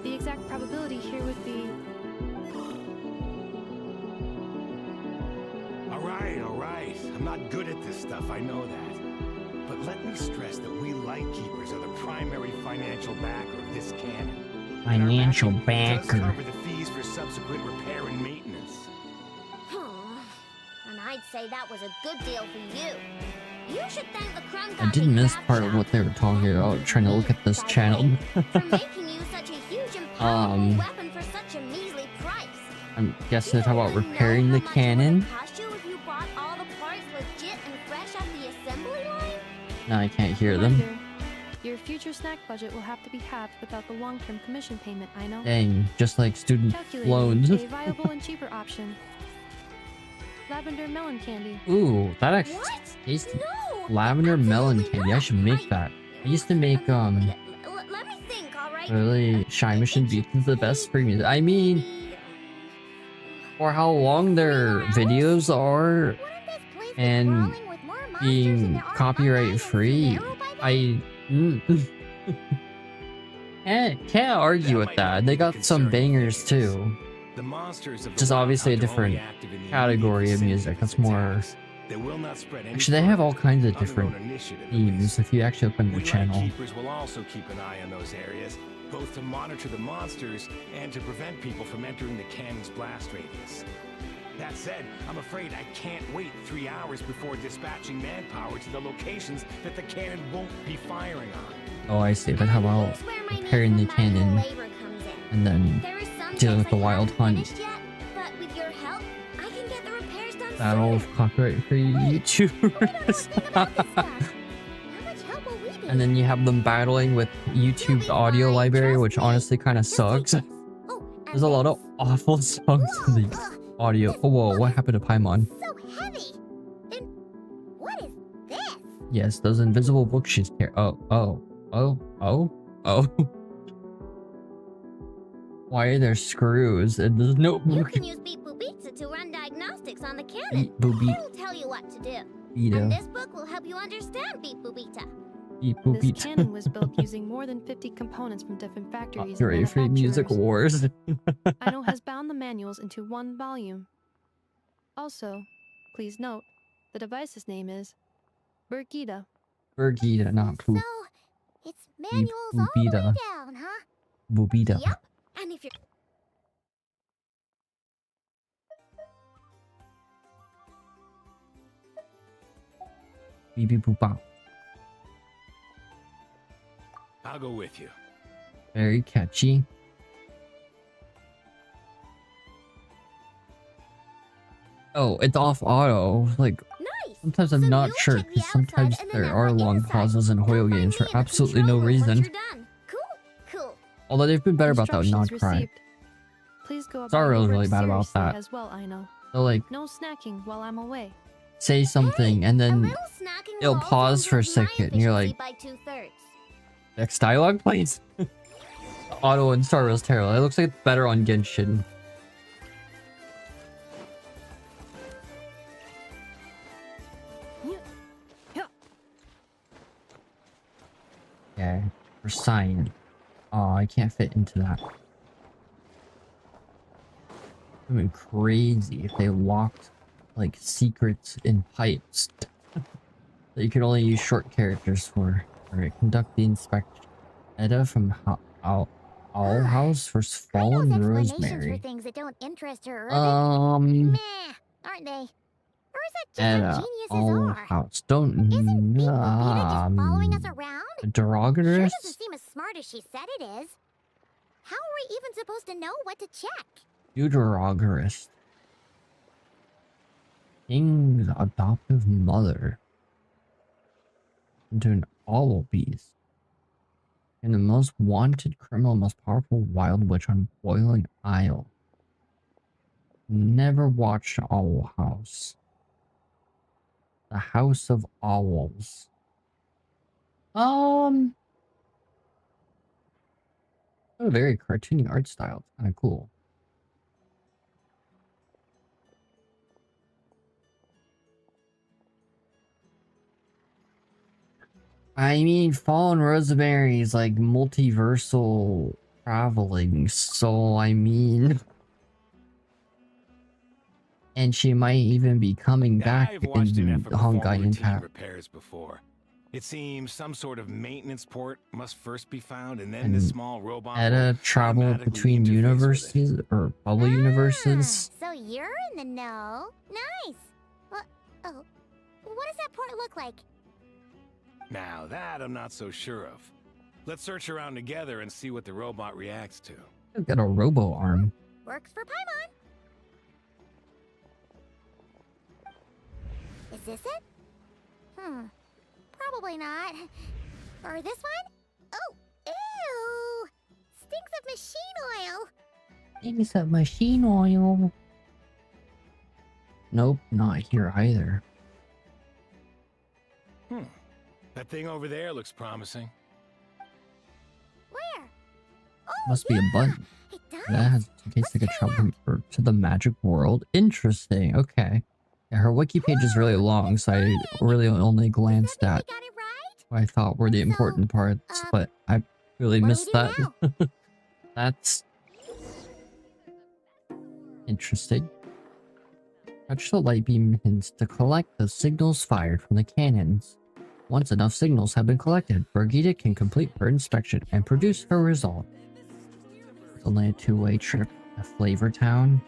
The exact probability here would be All right. I'm not good at this stuff, I know that. But let me stress that we Lightkeepers are the primary financial backer of this cannon. And our Financial backing does backer. cover the fees for subsequent repair and maintenance. And I'd say that was a good deal for you. You should thank the Crumb I did miss part of what they were talking about. Trying to look at this channel. for making you such a huge and powerful weapon for such a measly price. I'm guessing You they're talking don't about really know repairing the how much it cannon. would cost you if you bought all the parts legit and fresh off the assembly line? Now I can't hear them. reminder. Your future snack budget will have to be halved without the long-term commission payment, I know. Dang, just like student Calculating loans. a viable and cheaper option. Lavender melon candy. Ooh, that actually What? tasty. No! Lavender melon absolutely candy. I should not. make that. I used to make Let me think, alright? really Shy Mission Beats is the best free music. I mean, for how long their videos are, Wouldn't this place be and crawling with more monsters in being the Archon copyright Islands free, narrow by then? can't argue with that. They got some bangers too. The monsters of the Just wild obviously a hunt are only different active in the category of immediate music. That's vicinity of more. its attacks. They will not spread any Actually, they have all further, kinds of on their own different initiative at themes. least. If you actually open the We channel, Lightkeepers will also keep an eye on those areas, both to monitor the monsters and to prevent people from entering the cannon's blast radius. That said, I'm afraid I can't wait 3 hours before dispatching manpower to the locations that the cannon won't be firing on. oh, I see. But how about Here's where my need repairing for the manual cannon labor comes in. and then There is some dealing with checks the I wild haven't hunt? finished yet, but with your help, I can get the repairs done Battle of sooner. copyright free We don't know a YouTubers. thing about this stuff. How much help will we be? And then you have them battling with YouTube's audio library, which honestly kind of Just take sucks. this. Oh, and There's a lot of this. awful songs in the Ugh, audio. Oh, whoa, what happened to Paimon? so heavy. And what is this? Yes, those invisible books she's carrying. Oh. Why are there screws? And there's no You book. can use Beep Boopitsa to run diagnostics on the cannon. Beep boopy It'll tell you what to do. And beeta. this book will help you understand Beep Boopita. Beep This boopy. cannon was built using more than 50 components from different factories and Copyright free music manufacturers. wars. Aino has bound the manuals into one volume. Also, please note, the device's name is Birgitta. Birgita, not So, poop. it's manuals all the way Boopita. down, huh? Boopita. Yep. And if you're Beep beep boop bop. I'll go with you. Very catchy. Oh, it's off auto. Like, nice. sometimes I'm So not you sure, check the because sometimes outside and then there I'll are let you long decide. pauses in Come Hoyo find games me for in the absolutely no control room once reason. you're done. Cool. Although they've been better about that with not Instructions Krai. received. Please go about Zara your was work really bad about seriously that. as well, Aino. They'll like No snacking while I'm away. say something and A then little snacking it'll will also pause for a improve my second and you're efficiency like, by 2/3. next dialogue, please. Auto and Star Rail's terrible. It looks like it's better on Genshin. Okay, for sign. Oh, I can't fit into that. It would be crazy if they locked like secrets in pipes that you could only use short characters for. Alright, conduct the inspection. Edda from Owl House vs. Krai knows Fallen explanations for Rosemary. things that don't interest her Urbic. Meh, aren't they? Or is that just how Edda geniuses Owl are? House. Don't Isn't Beep Boopita just following us around? Sure derogatorous? doesn't seem as smart as she said it is. How are we even supposed to know what to check? Deuterogerist. King's adoptive mother. Into an owl beast. And the most wanted criminal, most powerful wild witch on Boiling Isle. Never watched Owl House. The House of Owls. A very cartoony art style. It's kind of cool. I mean, Fallen Rosemary is like multiversal traveling, so I mean... And she might even be coming back I've watched in enough of perform Honkai routine Impact. repairs before. It seems some sort of maintenance port must first be found, and then And this small robot Edda will traveled automatically between interface with it. universes or bubble universes. So you're in the know. Nice. Oh, what does that port look like? Now that I'm not so sure of. Let's search around together and see what the robot reacts to. I've got a robo arm. Works for Paimon. Is this it? Probably not. Or this one? Oh, ew! Stinks of machine oil. Things of machine oil. Nope, not here either. That thing over there looks promising. Where? Oh, Must be a button. It does. That has in case they could travel from Earth to the magic world. Interesting. Okay. Yeah, her wiki page is really long, so I really only glanced Does that mean at we got it right? what I thought were the So, important parts, but I really What do we missed do that. now? That's interesting. Touch the light beam hints to collect the signals fired from the cannons. Once enough signals have been collected, Brigitte can complete her inspection and produce her result. It's only a two-way trip to Flavor Town.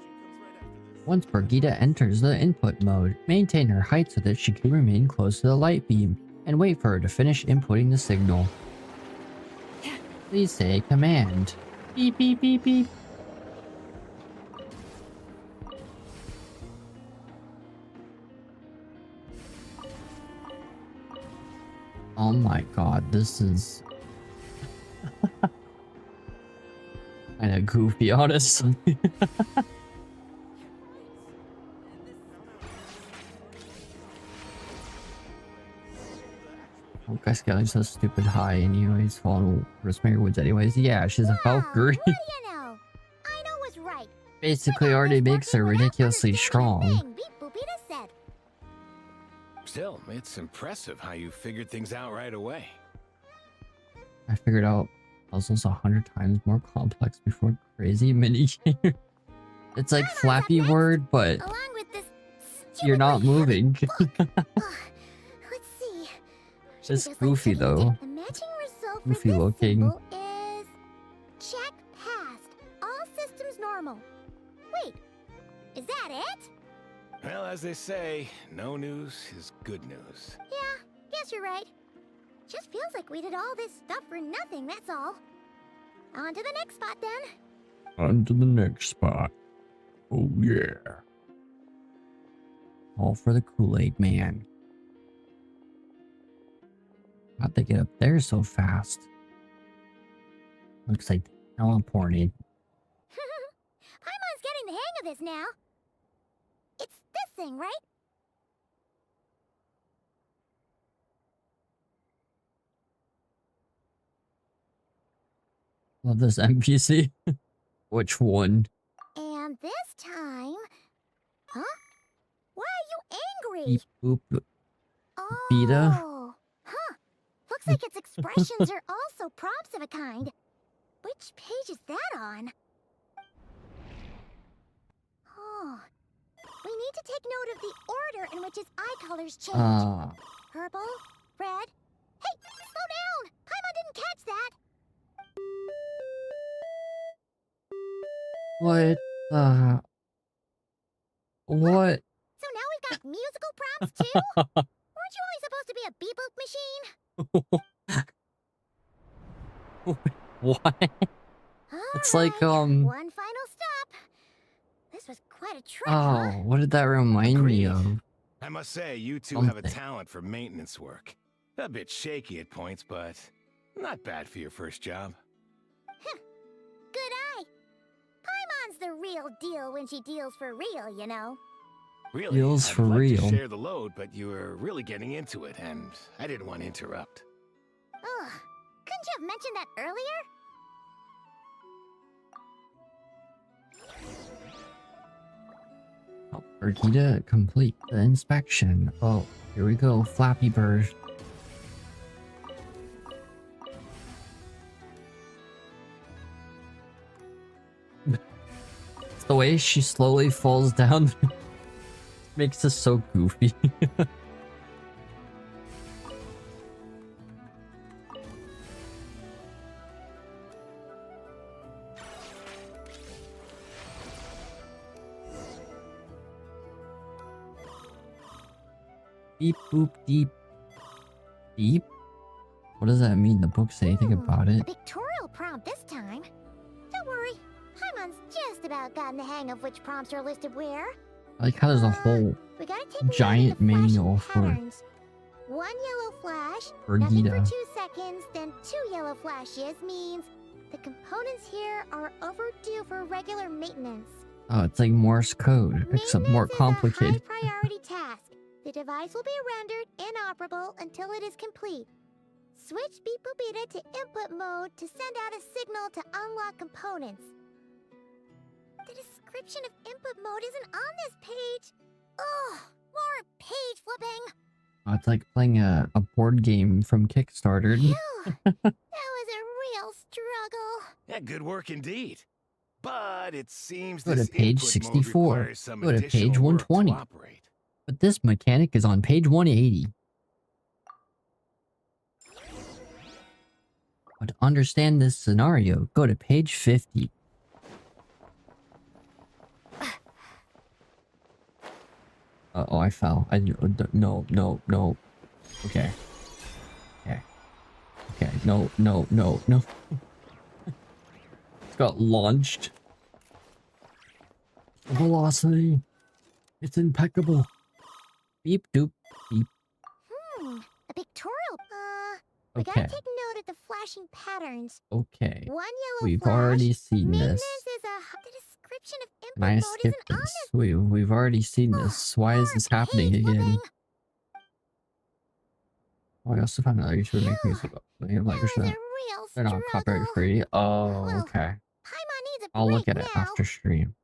Once Brigitte enters the input mode, maintain her height so that she can remain close to the light beam, and wait for her to finish inputting the signal. Please say a command. Beep beep beep beep. Oh my god, this is kinda goofy, honestly. Oh, guys, Skelly's so stupid high, and you always follow Rosemary Woods anyways. Yeah, she's a Valkyrie. What do you know? Aino was right. Basically already makes her ridiculously strong. Beep Boopita said. Still, it's impressive how you figured things out right away. I figured out puzzles 100 times more complex before crazy minigame. It's like Flappy Word, but Along with this you're not moving. Let's see. Should It's we just, goofy, check though. The matching result for Goofy this looking. symbol is check passed. All systems normal. Wait, is that it? Well, as they say, no news is good news. Yeah, guess you're right. Just feels like we did all this stuff for nothing, that's all. On to the next spot then. On to the next spot. Oh yeah. All for the Kool-Aid Man. How'd they get up there so fast? Looks like they teleported. Paimon's getting the hang of this now. It's this thing, right? Love this NPC. Which one? And this time... Huh? Why are you angry? Beep boop. Beta? Oh, huh. Looks like its expressions are also prompts of a kind. Which page is that on? Oh. We need to take note of the order in which his eye colors change. Purple, red. Hey, slow down! Paimon didn't catch that! What? What? So now we've got musical prompts too? Weren't you only supposed to be a beep-boop machine? What? It's like, One final stop. This was quite a trip, huh? Oh, what did that remind me of? I must say, you two have a Something. talent for maintenance work. A bit shaky at points, but not bad for your first job. Good eye. Paimon's the real deal when she deals for real, you know. Really, Deals I'd for like real. to share the load, but you were really getting into it, and I didn't want to interrupt. Ugh. Couldn't you have mentioned that earlier? Oh, Brigitte, complete the inspection. Oh, here we go, Flappy Bird. It's the way she slowly falls down makes us so goofy. Beep boop deep. Deep? What does that mean? The book say anything about A it? pictorial prompt this time. Don't worry. Paimon's just about gotten the hang of which prompts are listed where. I like how there's a whole We gotta take note of giant the flashing manual for patterns. One yellow flash, nothing for Brigitte. 2 seconds, then 2 yellow flashes means the components here are overdue for regular maintenance. Oh, it's like Morse code, except more Maintenance is complicated. a high priority task. The device will be rendered inoperable until it is complete. Switch Beep Boopita to input mode to send out a signal to unlock components. The description of input mode isn't on this page. Ugh, More page flipping. Oh, it's like playing a board game from Kickstarter. Phew. That was a real struggle. Yeah, good work indeed. But it seems Go to this page input mode 64. requires some Go to page additional work to 120. operate. But this mechanic is on page 180. But to understand this scenario, go to page 50. Uh-oh, I fell. No. Okay. Okay, no. It's got launched. Velocity. It's impeccable. Beep doop beep. A pictorial. We Okay. gotta take note of the flashing patterns. Okay. One yellow We've flash. already seen Maintenance this. is the description of input Can I mode skip isn't on this? this. We've already seen this. Why is this happening page again? flipping. Oh, I also found out you should make music. Like, That was a they're real not struggle. copyright free. Oh, Well, okay. Paimon needs a I'll look break at it now. after stream.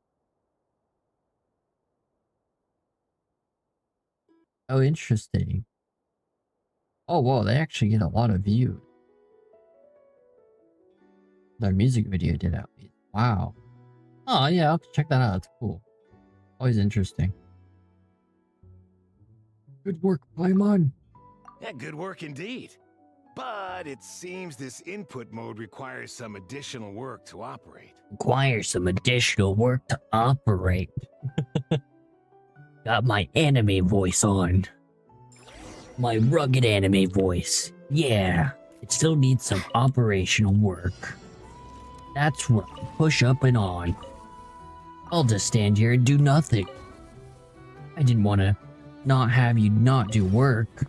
Oh, interesting. Oh, whoa, they actually get a lot of views. Their music video did at least. Wow. Oh, yeah, I'll check that out. It's cool. Always interesting. Good work, Paimon. Yeah, good work indeed. But it seems this input mode requires some additional work to operate. Requires some additional work to operate. Got my anime voice on. My rugged anime voice. Yeah, it still needs some operational work. That's right, push up and on. I'll just stand here and do nothing. I didn't want to not have you not do work.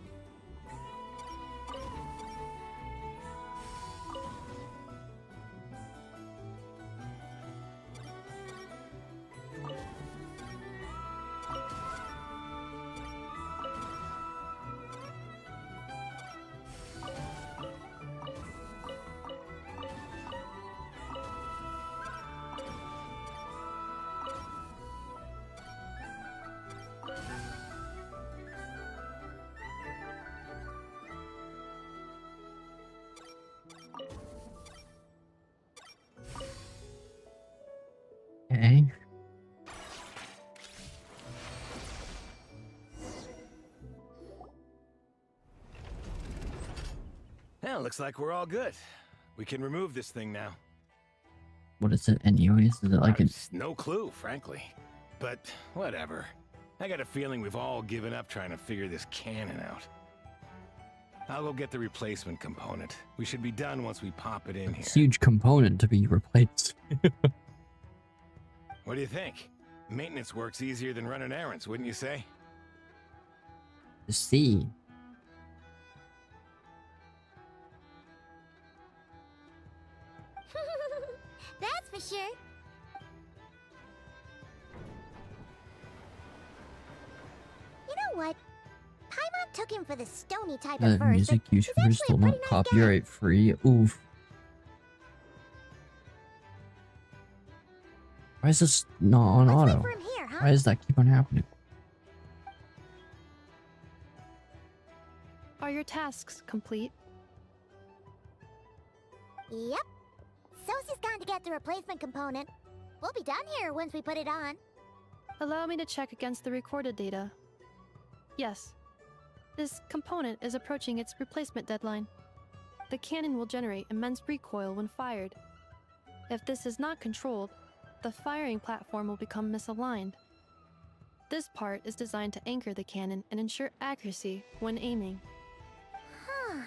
Okay. Yeah, looks like we're all good. We can remove this thing now. What is it anyways? Is it like a... No clue, frankly. But whatever. I got a feeling we've all given up trying to figure this cannon out. I'll go get the replacement component. We should be done once we pop it in here. huge component to be replaced? What do you think? Maintenance works easier than running errands, wouldn't you say? To see. That's for sure. You know what? Paimon took him for the stony type at first, Music but he's YouTubers actually still a not pretty nice copyright free. Oof. Why is this not on guy. Let's auto? wait for him here, huh? Why does that keep on happening? Are your tasks complete? Yep. Sosie's gone to get the replacement component. We'll be done here once we put it on. Allow me to check against the recorded data. Yes. This component is approaching its replacement deadline. The cannon will generate immense recoil when fired. If this is not controlled, the firing platform will become misaligned. This part is designed to anchor the cannon and ensure accuracy when aiming. Huh.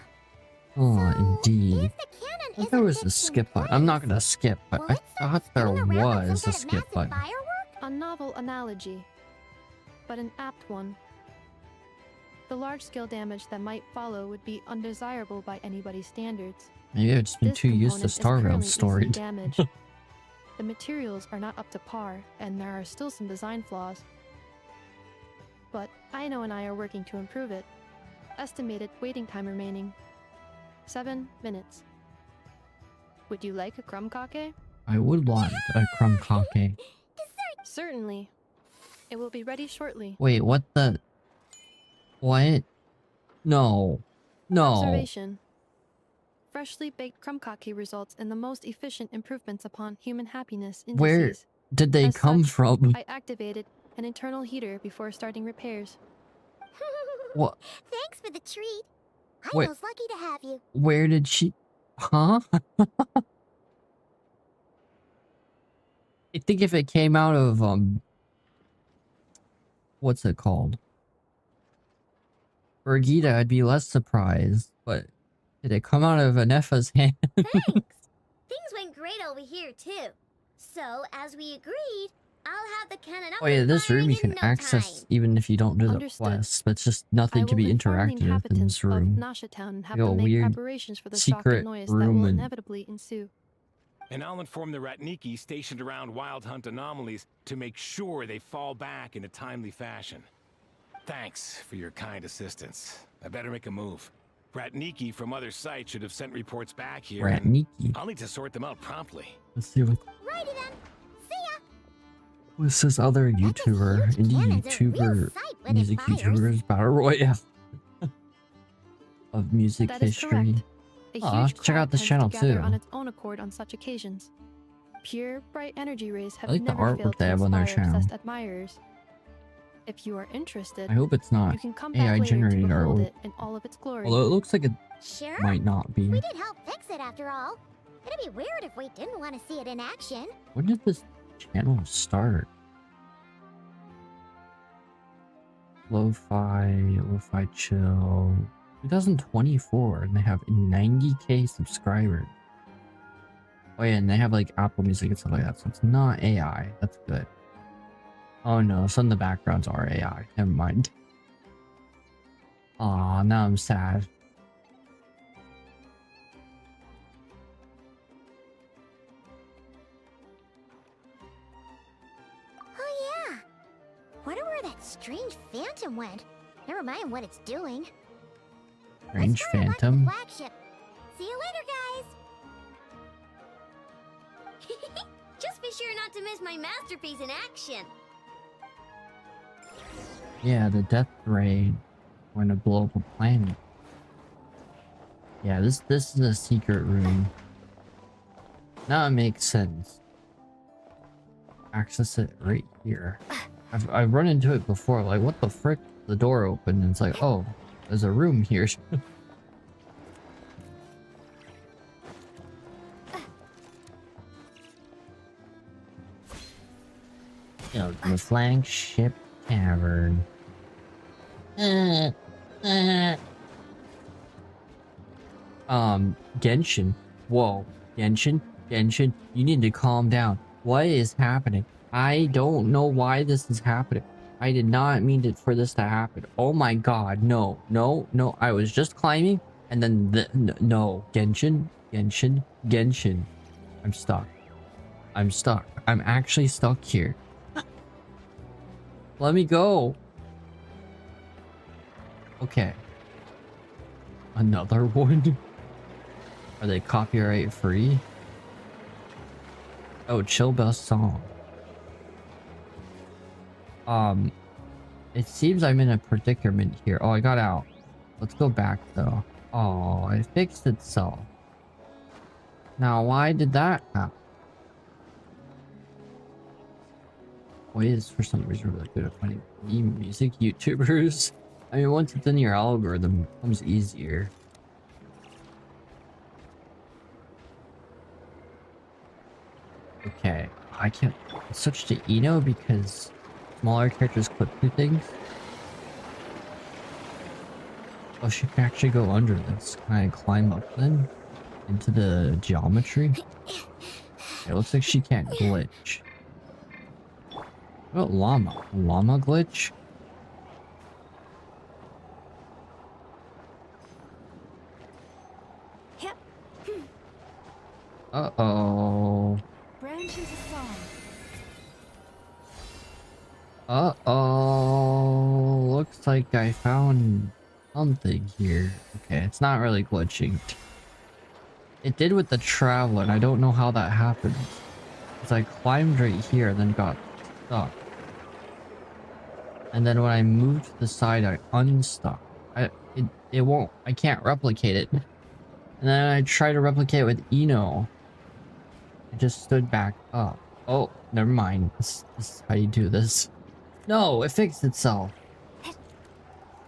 Oh, So, indeed. if the cannon I thought there isn't was a fixed in skip button. I'm not place, gonna skip, but will I it start thought there spinning around like was some a kind of skip massive button. firework? A novel analogy, but an apt one. The large-scale damage that might follow would be undesirable by anybody's standards. Maybe I've just been This too used to component is Star Realm currently easily story. damaged. The materials are not up to par, and there are still some design flaws. But Aino and I are working to improve it. Estimated waiting time remaining: 7 minutes. Would you like a crumb kake? I would want a crumb kake. Certainly. It will be ready shortly. Wait, what the... What? No. No. Observation. Freshly baked krumkake results in the most efficient improvements upon human happiness Where indices. did they As come such, from? I activated an internal heater before starting repairs. What? Thanks for the treat. Wait. Aino's lucky to have you. Where did she... Huh? I think if it came out of, what's it called? Brigida, I'd be less surprised. But did it come out of Anefa's hand? Thanks. Things went great over here, too. So, as we agreed, I'll have the cannon up Oh yeah, and this room firing you in can no access time. even if you don't do the Understood. quest. But it's just I nothing to will be inform the interacted with in inhabitants this of room. Nashatown and have Like a them make weird preparations for the shock secret and noise that room will and- inevitably ensue. And I'll inform the Ratniki stationed around Wild Hunt anomalies to make sure they fall back in a timely fashion. Thanks for your kind assistance. I better make a move. Ratniki from other sites should have sent reports back here. and Ratniki. I'll need to sort them out promptly. Let's see what... Righty then. See ya. What's this other YouTuber? huge Indie cannon's a real YouTuber? sight when it Music fires. YouTubers Battle Royale. Of music That is history. correct. A Aw, huge check out crowd this tends channel to gather too. on its own accord on such occasions. Pure, bright energy rays have I like the never artwork failed they to have on their inspire channel. obsessed admirers. If you are interested, I hope it's not you can come AI back later to generated behold artwork. it in all of its glory. Although it looks like it Sure. might not be. We did help fix it after all. It'd be weird if we didn't want to see it in action. When did this channel start? Lo-fi chill. 2024, and they have 90k subscribers. Oh yeah, and they have like Apple Music and stuff like that, so it's not AI. That's good. Oh no, some of the backgrounds are AI. Never mind. Aw, now I'm sad. Oh yeah. Wonder where that strange phantom went. Never mind what it's doing. Strange Let's fly back to the phantom. flagship. See you later, guys. Just be sure not to miss my masterpiece in action. Yeah, the death ray going to blow up a planet. Yeah, this is a secret room. Now it makes sense. Access it right here. I've run into it before. Like, what the frick? The door opened and it's like, oh, there's a room here. Yo, the flagship cavern. Genshin. Whoa. Genshin? Genshin, you need to calm down. What is happening? I don't know why this is happening. I did not mean for this to happen. Oh my god, no. No, no. I was just climbing and then no. Genshin, Genshin, Genshin. I'm stuck. I'm stuck. I'm actually stuck here. Let me go. Okay. Another one? Are they copyright free? Oh, chill best song. It seems I'm in a predicament here. Oh, I got out. Let's go back though. Oh, it fixed itself. Now, why did that happen? Boy is for some reason really good at finding music YouTubers. I mean, once it's in your algorithm, it becomes easier. Okay, I can't switch to Aino because smaller characters clip through things. Oh, she can actually go under this. Can I climb up then? Into the geometry? It looks like she can't glitch. What about llama? Llama glitch? Uh-oh. Branches of song. Uh-oh. Looks like I found something here. Okay, it's not really glitching. It did with the traveler, and I don't know how that happened. Because I climbed right here and then got stuck. And then when I move to the side, I unstuck. It won't. I can't replicate it. And then I try to replicate it with Aino. It just stood back up. Oh, never mind. This is how you do this. No, it fixed itself.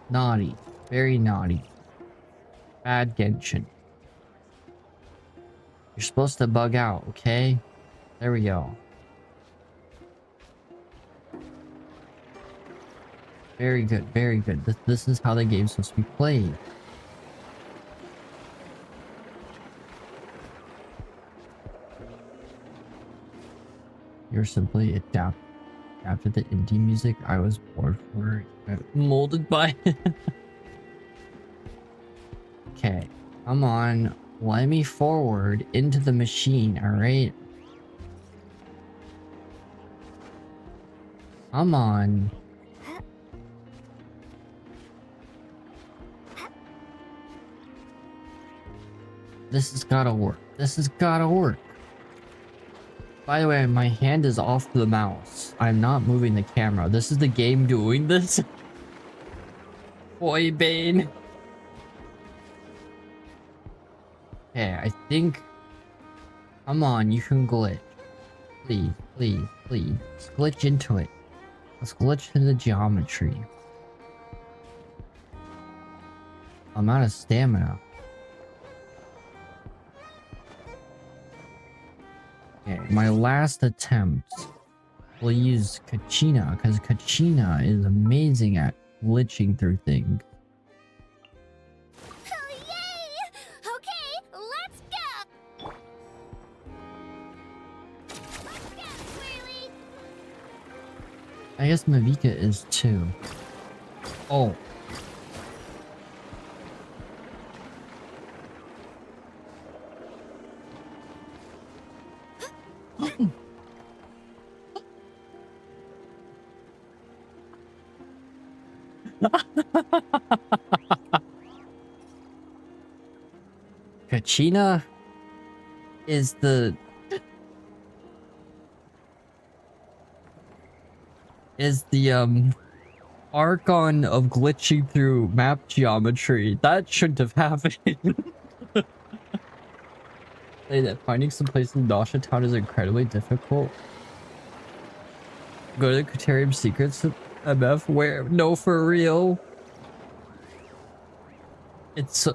Naughty. Very naughty. Bad Genshin. You're supposed to bug out, okay? There we go. Very good, very good. This is how the game's supposed to be played. You're simply adapted the indie music I was born for. Molded by it. Okay, come on. Let me forward into the machine, alright? Come on. This has gotta work. This has gotta work. By the way, my hand is off the mouse. I'm not moving the camera. This is the game doing this. Boy, Bane. Okay, I think... Come on, you can glitch. Please, please, please. Let's glitch into it. Let's glitch into the geometry. I'm out of stamina. Okay, my last attempt. We'll use Kachina, because Kachina is amazing at glitching through things. Oh, yay! Okay, let's go! Let's go, Swirly! I guess Mavika is too. Oh. Kachina is the archon of glitching through map geometry. That shouldn't have happened. Say that finding some place in Nasha Town is incredibly difficult. Go to the Criterium Secrets MF where no, for real.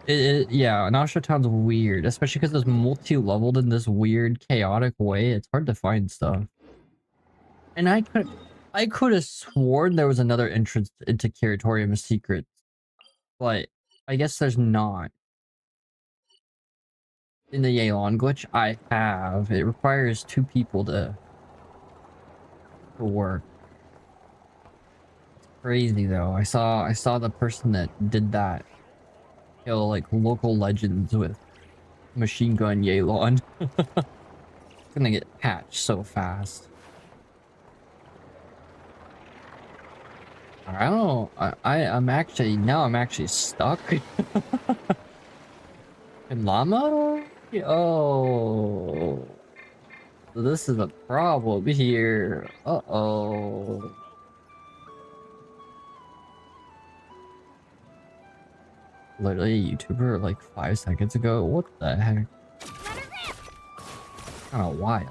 Yeah, Nasha Town's weird, especially because it's multi-leveled in this weird chaotic way. It's hard to find stuff. And I could have sworn there was another entrance into Curatorium Secrets, but I guess there's not. In the Yelan glitch, I have. It requires 2 people to work. It's crazy though. I saw the person that did that kill like local legends with machine gun Yelan. It's gonna get patched so fast. I don't know. I'm actually stuck. In llama? Oh. So this is a problem here. Uh-oh. Literally a YouTuber like 5 seconds ago. What the heck? Kinda wild.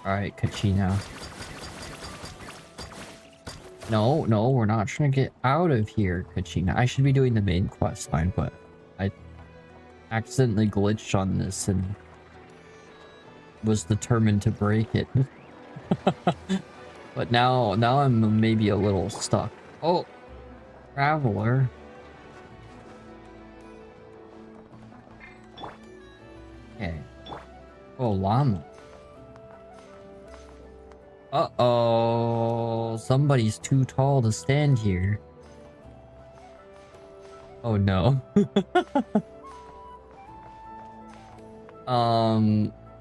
Alright, Kachina. No, we're not trying to get out of here, Kachina. I should be doing the main quest line, but I accidentally glitched on this and was determined to break it. But now I'm maybe a little stuck. Oh, Traveler. Okay. Oh, llama. Uh-oh. Somebody's too tall to stand here. Oh no.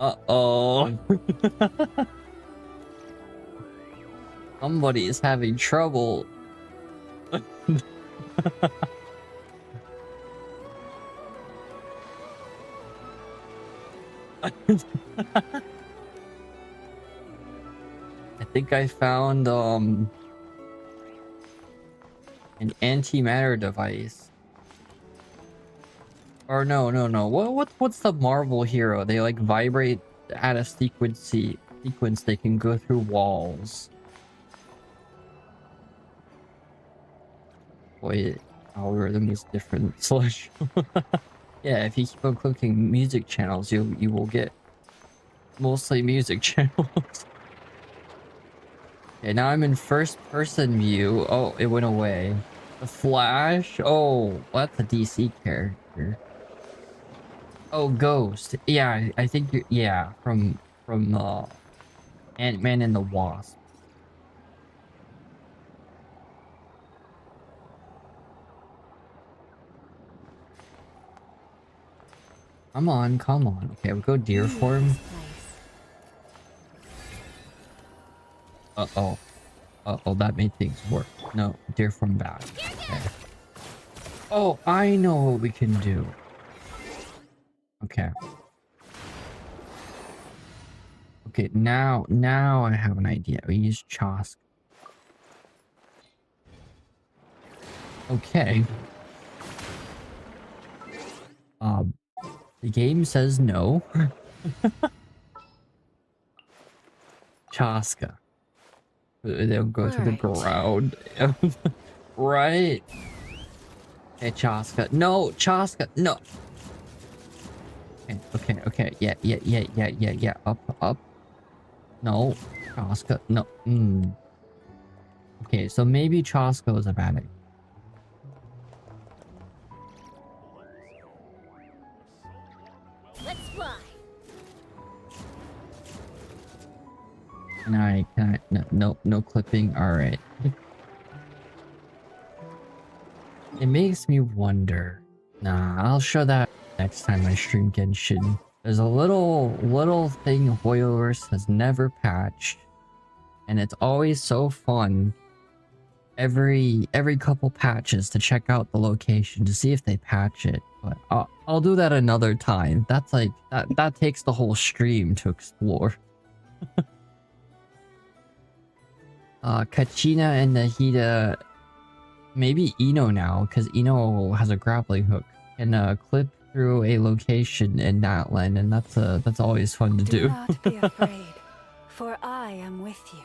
Uh-oh. Somebody is having trouble. I think I found An antimatter device. Or no. What's the Marvel hero? They like vibrate at a sequence they can go through walls. Boy, algorithm is different. Slash. Yeah, if you keep on clicking music channels, you will get mostly music channels. Okay, now I'm in first person view. Oh, it went away. The Flash? Oh, that's a DC character. Oh, Ghost. Yeah, I think you're, yeah, from Ant-Man and the Wasp. Come on. Okay, we'll go deer form. Uh-oh, that made things work. No, deer form bad. Okay. Oh, I know what we can do. Okay. Okay, now I have an idea. We use Chosk. Okay. The game says no. Chaska. They'll go to the ground. Right. Hey, Chaska. No, Chaska. No. Okay. Yeah. Up. No. Chaska. No. Okay, so maybe Chaska was a bad idea. Let's fly. Can I? No clipping. All right. It makes me wonder. Nah, I'll show that next time I stream Genshin. There's a little thing Hoyoverse has never patched, and it's always so fun. Every couple patches to check out the location to see if they patch it. But I'll do that another time. That's like that takes the whole stream to explore. Kachina and Nahida, maybe Aino now, because Aino has a grappling hook and clip through a location in Natlan, and that's always fun to do. Do not be afraid, for I am with you.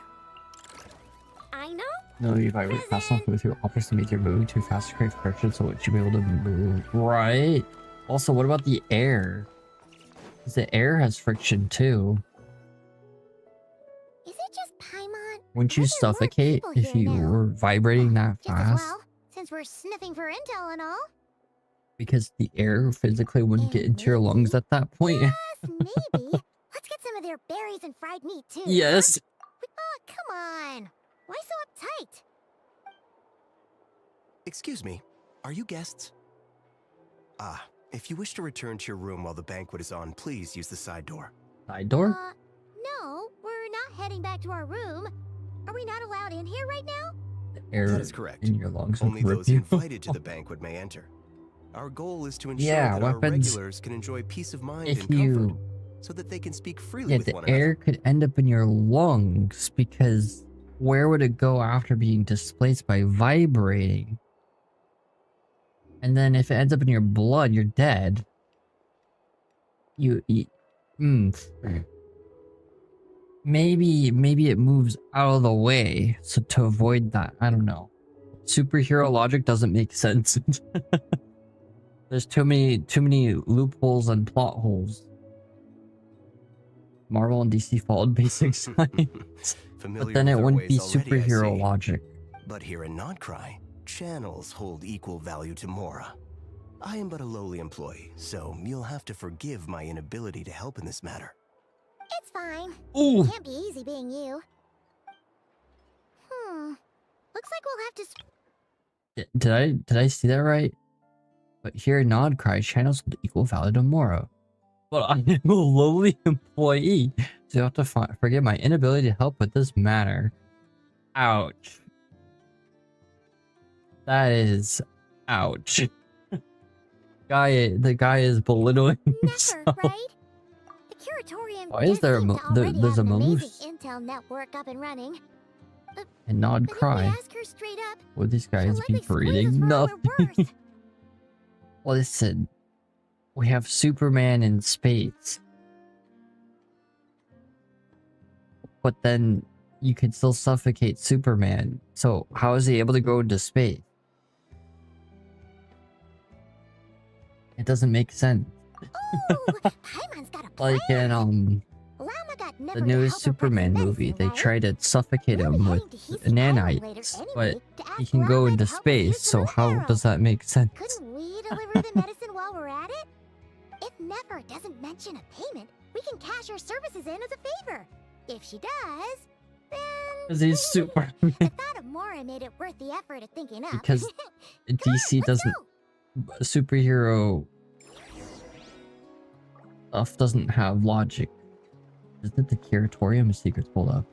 I know. No, you vibrate fast enough to move through opposite to make your moving too fast to create friction, so it should be able to move. Right. Also, what about the air? Because the air has friction too. Is it just Paimon? Wouldn't you suffocate if you were vibrating that Just as fast? well, since we're sniffing for intel and all. Because the air physically wouldn't get into your lungs at that point. Yes, maybe. Let's get some of their berries and fried meat too. Yes. Oh, come on. Why so uptight? Excuse me, are you guests? If you wish to return to your room while the banquet is on, please use the side door. Side door? No, we're not heading back to our room. Are we not allowed in here right now? The air That is correct. in your lungs would Only rip those you. invited to the banquet may enter. Our goal is to ensure Yeah, that our weapons- regulars can enjoy peace of mind If and comfort, you... so that they can speak freely Yeah, with the one air another. could end up in your lungs, because where would it go after being displaced by vibrating? And then if it ends up in your blood, you're dead. You eat. Maybe it moves out of the way, so to avoid that. I don't know. Superhero logic doesn't make sense. There's too many loopholes and plot holes. Marvel and DC followed basic science, but then it wouldn't be superhero logic. But here in Krai, channels hold equal value to Mora. I am but a lowly employee, so you'll have to forgive my inability to help in this matter. It's fine. Ooh. It can't be easy being you. Looks like we'll have to... Did I see that right? But here in Krai, channels hold equal value to Mora. But I am a lowly employee, so you have to forget my inability to help with this matter. Ouch. That is... ouch. The guy is belittling himself. Never, right? The Curatorium Why is there a does seem to already there's have a an amazing moose intel network up and running. and But if we Krai? ask her straight up, Would these guys She'll be likely squeeze us breeding? for all Nothing. we're worth. Listen, we have Superman in space. But then you could still suffocate Superman. So how is he able to go into space? It doesn't make sense. Oh, Paimon's got a plan. Like in Llama got the never to newest help her prep Superman for movie, medicine, they right? try to suffocate We'll be him with heading to Heasy Island later nanites, anyway but to he ask can go Llama into to help us use space, the so how Lunarrow. does that make sense? Couldn't we deliver the medicine while we're at it? If Nefer doesn't mention a payment, we can cash our services in as a favor. If she does, then... Because he's Superman. The thought of Mora made it worth the effort of thinking up. Because Come on, DC let's doesn't... go. Superhero stuff doesn't have logic. Isn't the Curatorium secrets pulled up?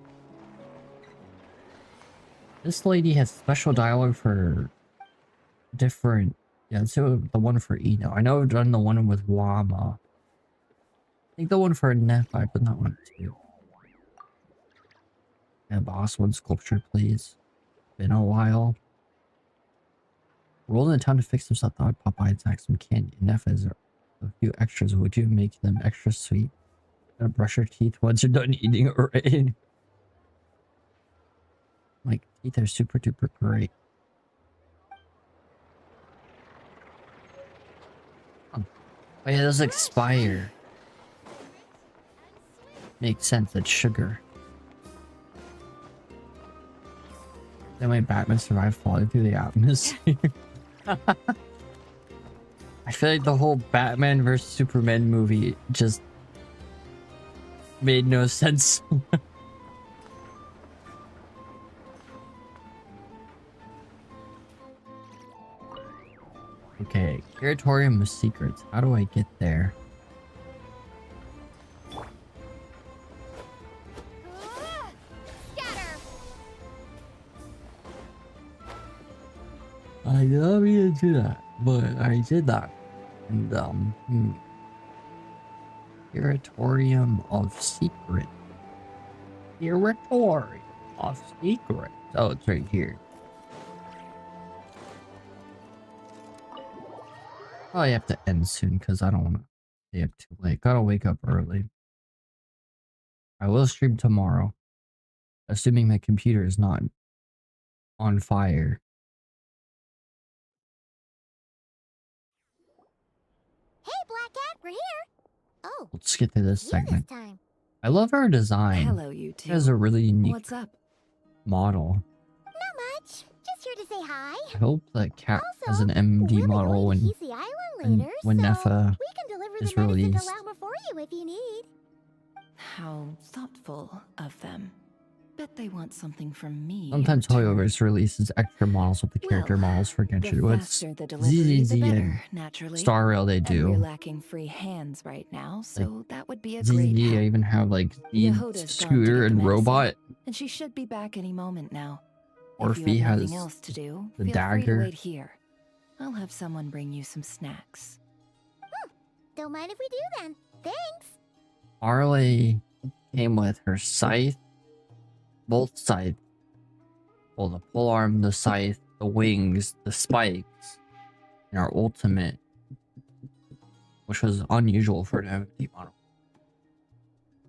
This lady has special dialogue for different... Yeah, let's do the one for Eno. I know I've done the one with Llama. I think the one for Nephi, I've done that one too. Yeah, boss, one sculpture, please. Been a while. Roll in the town to fix some stuff. Thought Popeye attack some candy. Nephi is a few extras. Would you make them extra sweet? Gotta brush your teeth once you're done eating already. My teeth are super duper great. Oh yeah, those expire. Makes sense, it's sugar. Then my Batman survived falling through the atmosphere. I feel like the whole Batman vs Superman movie just made no sense. Okay, Curatorium of Secrets. How do I get there? Scatter! I didn't mean to do that, but I did that. And, Curatorium of Secret. Curatorium of Secret. Oh, it's right here. Probably have to end soon because I don't want to stay up too late. Gotta wake up early. I will stream tomorrow, assuming my computer is not on fire. Hey, Black Cat, we're here. Oh, Let's get to this you segment. this time. I love her design. Hello, you It two. has a really unique What's up? model. Not much. Just here to say hi. I hope that Cat has Also, an MD we'll be model going to when Heasy Island later, when so Nepha we can deliver is the medicine released. to Llama for you if you need. How thoughtful of them. Bet they want something from me. Sometimes in return. Hoyoverse releases extra models with the character Well, models for The Genshin. With faster the delivery, ZZZ the and better, naturally. Star Rail they And we're do. lacking free hands right now, so that would be a great ZZZ help. I even have like the Yehuda's gone to scooter get and the medicine, robot. And she should be back any moment now. Orphe if you have has nothing else to do, the feel free to dagger. wait here. I'll have someone bring you some snacks. Don't mind if we do then. Thanks. Harley came with her scythe, both scythes. Well, the polearm, the scythe, the wings, the spikes, and our ultimate, which was unusual for an MD model.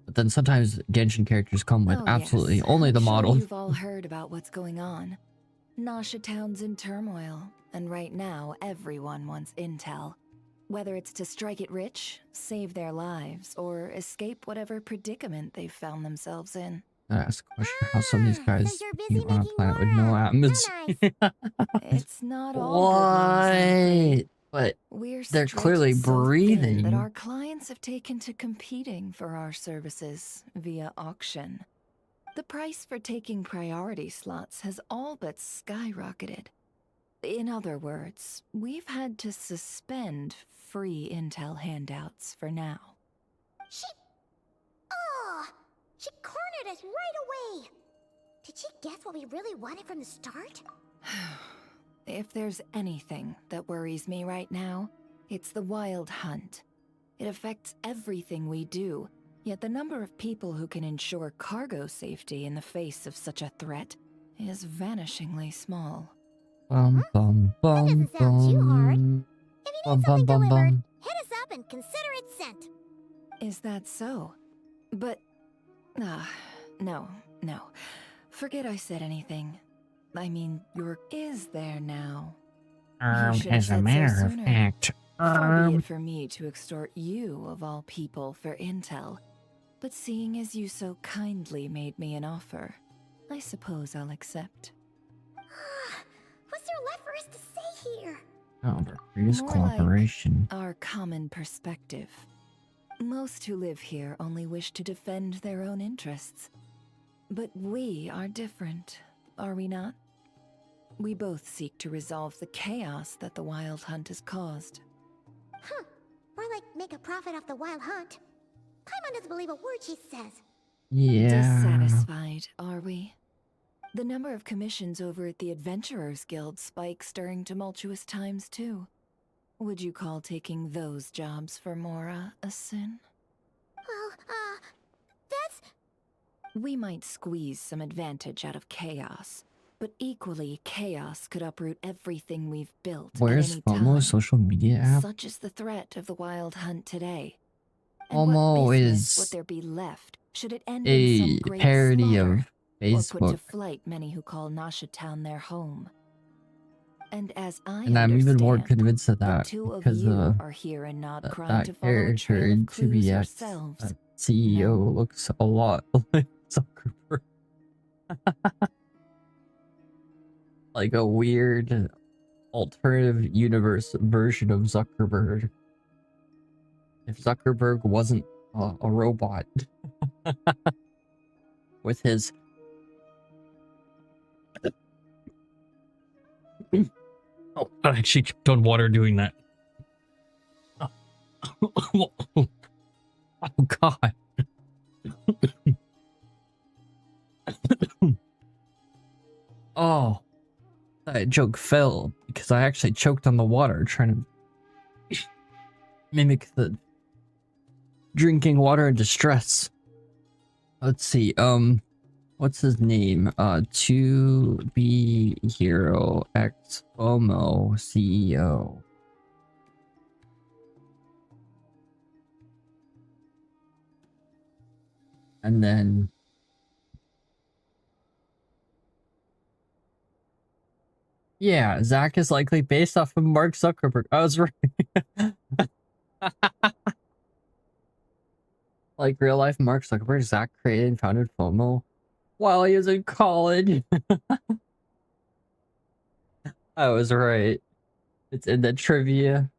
But then sometimes Genshin characters come with Oh, absolutely yes. only the I'm sure model. You've all heard about what's going on. Nasha Town's in turmoil, and right now everyone wants intel. Whether it's to strike it rich, save their lives, or escape whatever predicament they've found themselves in. I ask a question: how some of these So guys you're came busy on a making planet with no Mora. How atmosphere? It's not all good news, I'm afraid. What? But We're they're stretched clearly so thin breathing. that our clients have taken to competing for our services via auction. The price for taking priority slots has all but skyrocketed. In other words, we've had to suspend free intel handouts for now. She cornered us right away. Did she guess what we really wanted from the start? If there's anything that worries me right now, it's the wild hunt. It affects everything we do, yet the number of people who can ensure cargo safety in the face of such a threat is vanishingly small. Bum bum bum doesn't sound too hard. bum. If you Bum need bum something bum delivered, bum. hit us up and consider it sent. Is that so? But... no. Forget I said anything. I mean, your is there now. You should have As a said so matter of sooner. fact, Far be it for me to extort you, of all people, for intel. But seeing as you so kindly made me an offer, I suppose I'll accept. What's there left for us to say here? oh, the previous More like cooperation. our common perspective. Most who live here only wish to defend their own interests. But we are different, are we not? We both seek to resolve the chaos that the Wild Hunt has caused. Huh. Or like make a profit off the wild hunt. Paimon doesn't believe a word she says. Yeah. Dissatisfied, are we? The number of commissions over at the Adventurers Guild spikes during tumultuous times, too. Would you call taking those jobs for Mora a sin? Well, that's... We might squeeze some advantage out of chaos, but equally, chaos could uproot everything we've built Where's at any time. FOMO's social media app? Such is the threat of the Wild Hunt today. And FOMO what business is would there be left should it end in some a great parody slaughter, of or put to Facebook. flight many who call Nasha Town their home? And as I And I'm even more understand, convinced of the that two of because you are here and not crying to that follow a character trail in of clues 2BX, yourselves. that CEO No. looks a lot like Zuckerberg. Like a weird alternative universe version of Zuckerberg. If Zuckerberg wasn't a robot. With his... Oh, I actually choked on water doing that. Oh, God. Oh, that joke fell because I actually choked on the water trying to mimic the drinking water in distress. Let's see, what's his name? 2B Hero X FOMO CEO. And then yeah, Zach is likely based off of Mark Zuckerberg. I was right. Like real life Mark Zuckerberg, Zach created and founded FOMO while he was in college. I was right. It's in the trivia.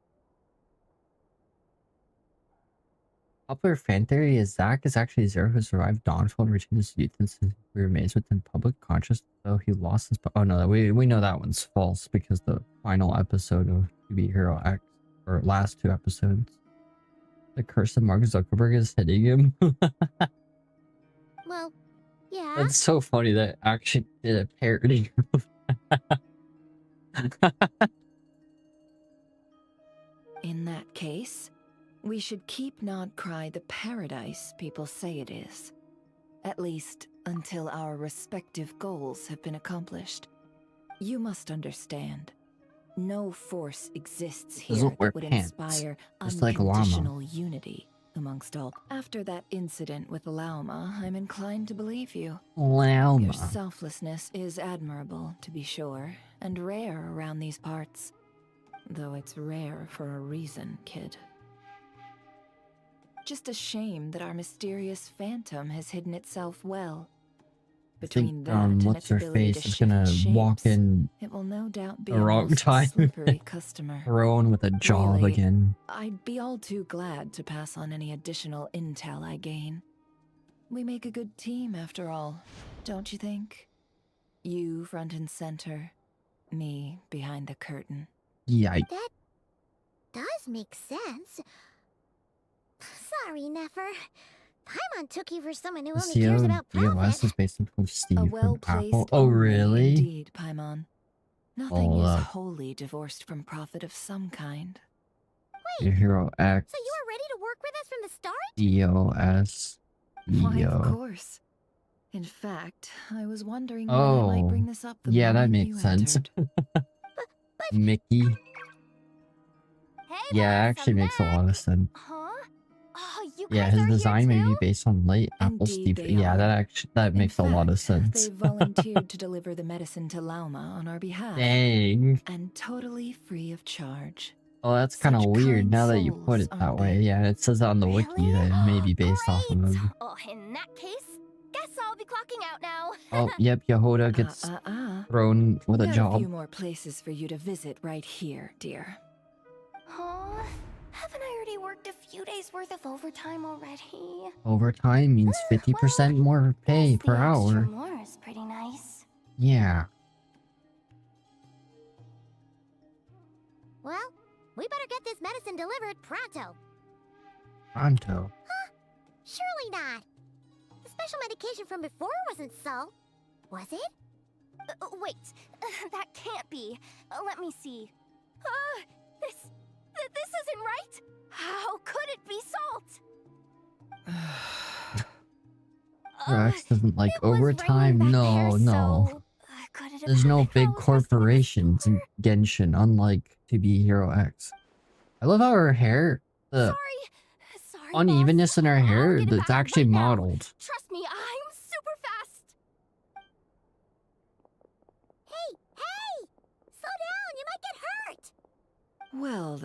Popular fan theory is Zack is actually Zero who survived Dawnfall and retained his youth and remains within public conscious, though he lost his... Oh no, we know that one's false because the final episode of TV Hero X, or last two episodes, the curse of Mark Zuckerberg is hitting him. Well, yeah. That's so funny that I actually did a parody. In that case, we should keep Nod Krai the paradise people say it is. At least, until our respective goals have been accomplished. You must understand, no force exists here Doesn't wear that would pants, inspire just like Llama. unconditional unity amongst all. After that incident with Lauma, I'm inclined to believe you. Your Llama. selflessness is admirable, to be sure, and rare around these parts. Though it's rare for a reason, kid. Just a shame that our mysterious phantom has hidden itself well. I Between think, that and what's its her ability face to is shift gonna walk shapes, in it will no doubt be the a wrong most time. slippery customer. thrown with a job Really, again. I'd be all too glad to pass on any additional intel I gain. We make a good team, after all, don't you think? You front and center, me behind the curtain. Yikes. That does make sense. Sorry, Nefer. Paimon took you for someone who The only cares CEO about DOS profit. is based on Coach Steve A from well-placed Apple. Oh, only really? Indeed, Paimon. Nothing Hold is up. wholly divorced from profit of some kind. Your Hero X, So you were ready to work with us from the start? EOS, Why, of EO. course. In fact, I was wondering when I might bring Oh, this up the yeah, that moment makes you sense. entered. Mickey. Hey Yeah, it boss, actually I'm makes a lot of back. sense. Huh? Oh, you Yeah, guys his are design may here be too? based on late Apple Indeed Steve. they Yeah, are. that In makes a lot of fact, sense. they volunteered to deliver the medicine to Lauma on our behalf. Dang. And totally free of charge. Oh, that's kind of Such weird kind now that you put souls, it that aren't way. they? Yeah, it says on the wiki Really? that it may be based off of Great! him. Oh, in that case, guess I'll be clocking out now. Oh, yep, Yehoda gets thrown with a Got a few job. more places for you to visit right here, dear. Huh? Haven't I already worked a few days worth of overtime already? Overtime means 50% more pay Guess the per extra hour. more is pretty nice. Yeah. Well, we better get this medicine delivered pronto. Pronto. Surely not. The special medication from before wasn't so. Was it? Wait, that can't be. Let me see. This isn't right. How could it be salt? Rex doesn't like It was raining overtime. back No, there, no. so, could it have There's no happened while I big was resting in the corporations in sewer? Genshin, unlike To Be Hero X. I love how her hair, the Sorry, unevenness boss. in her I'll hair, get it that's back actually right now. modeled. Trust me, I'm super fast. Hey! Slow down! You might get hurt! Well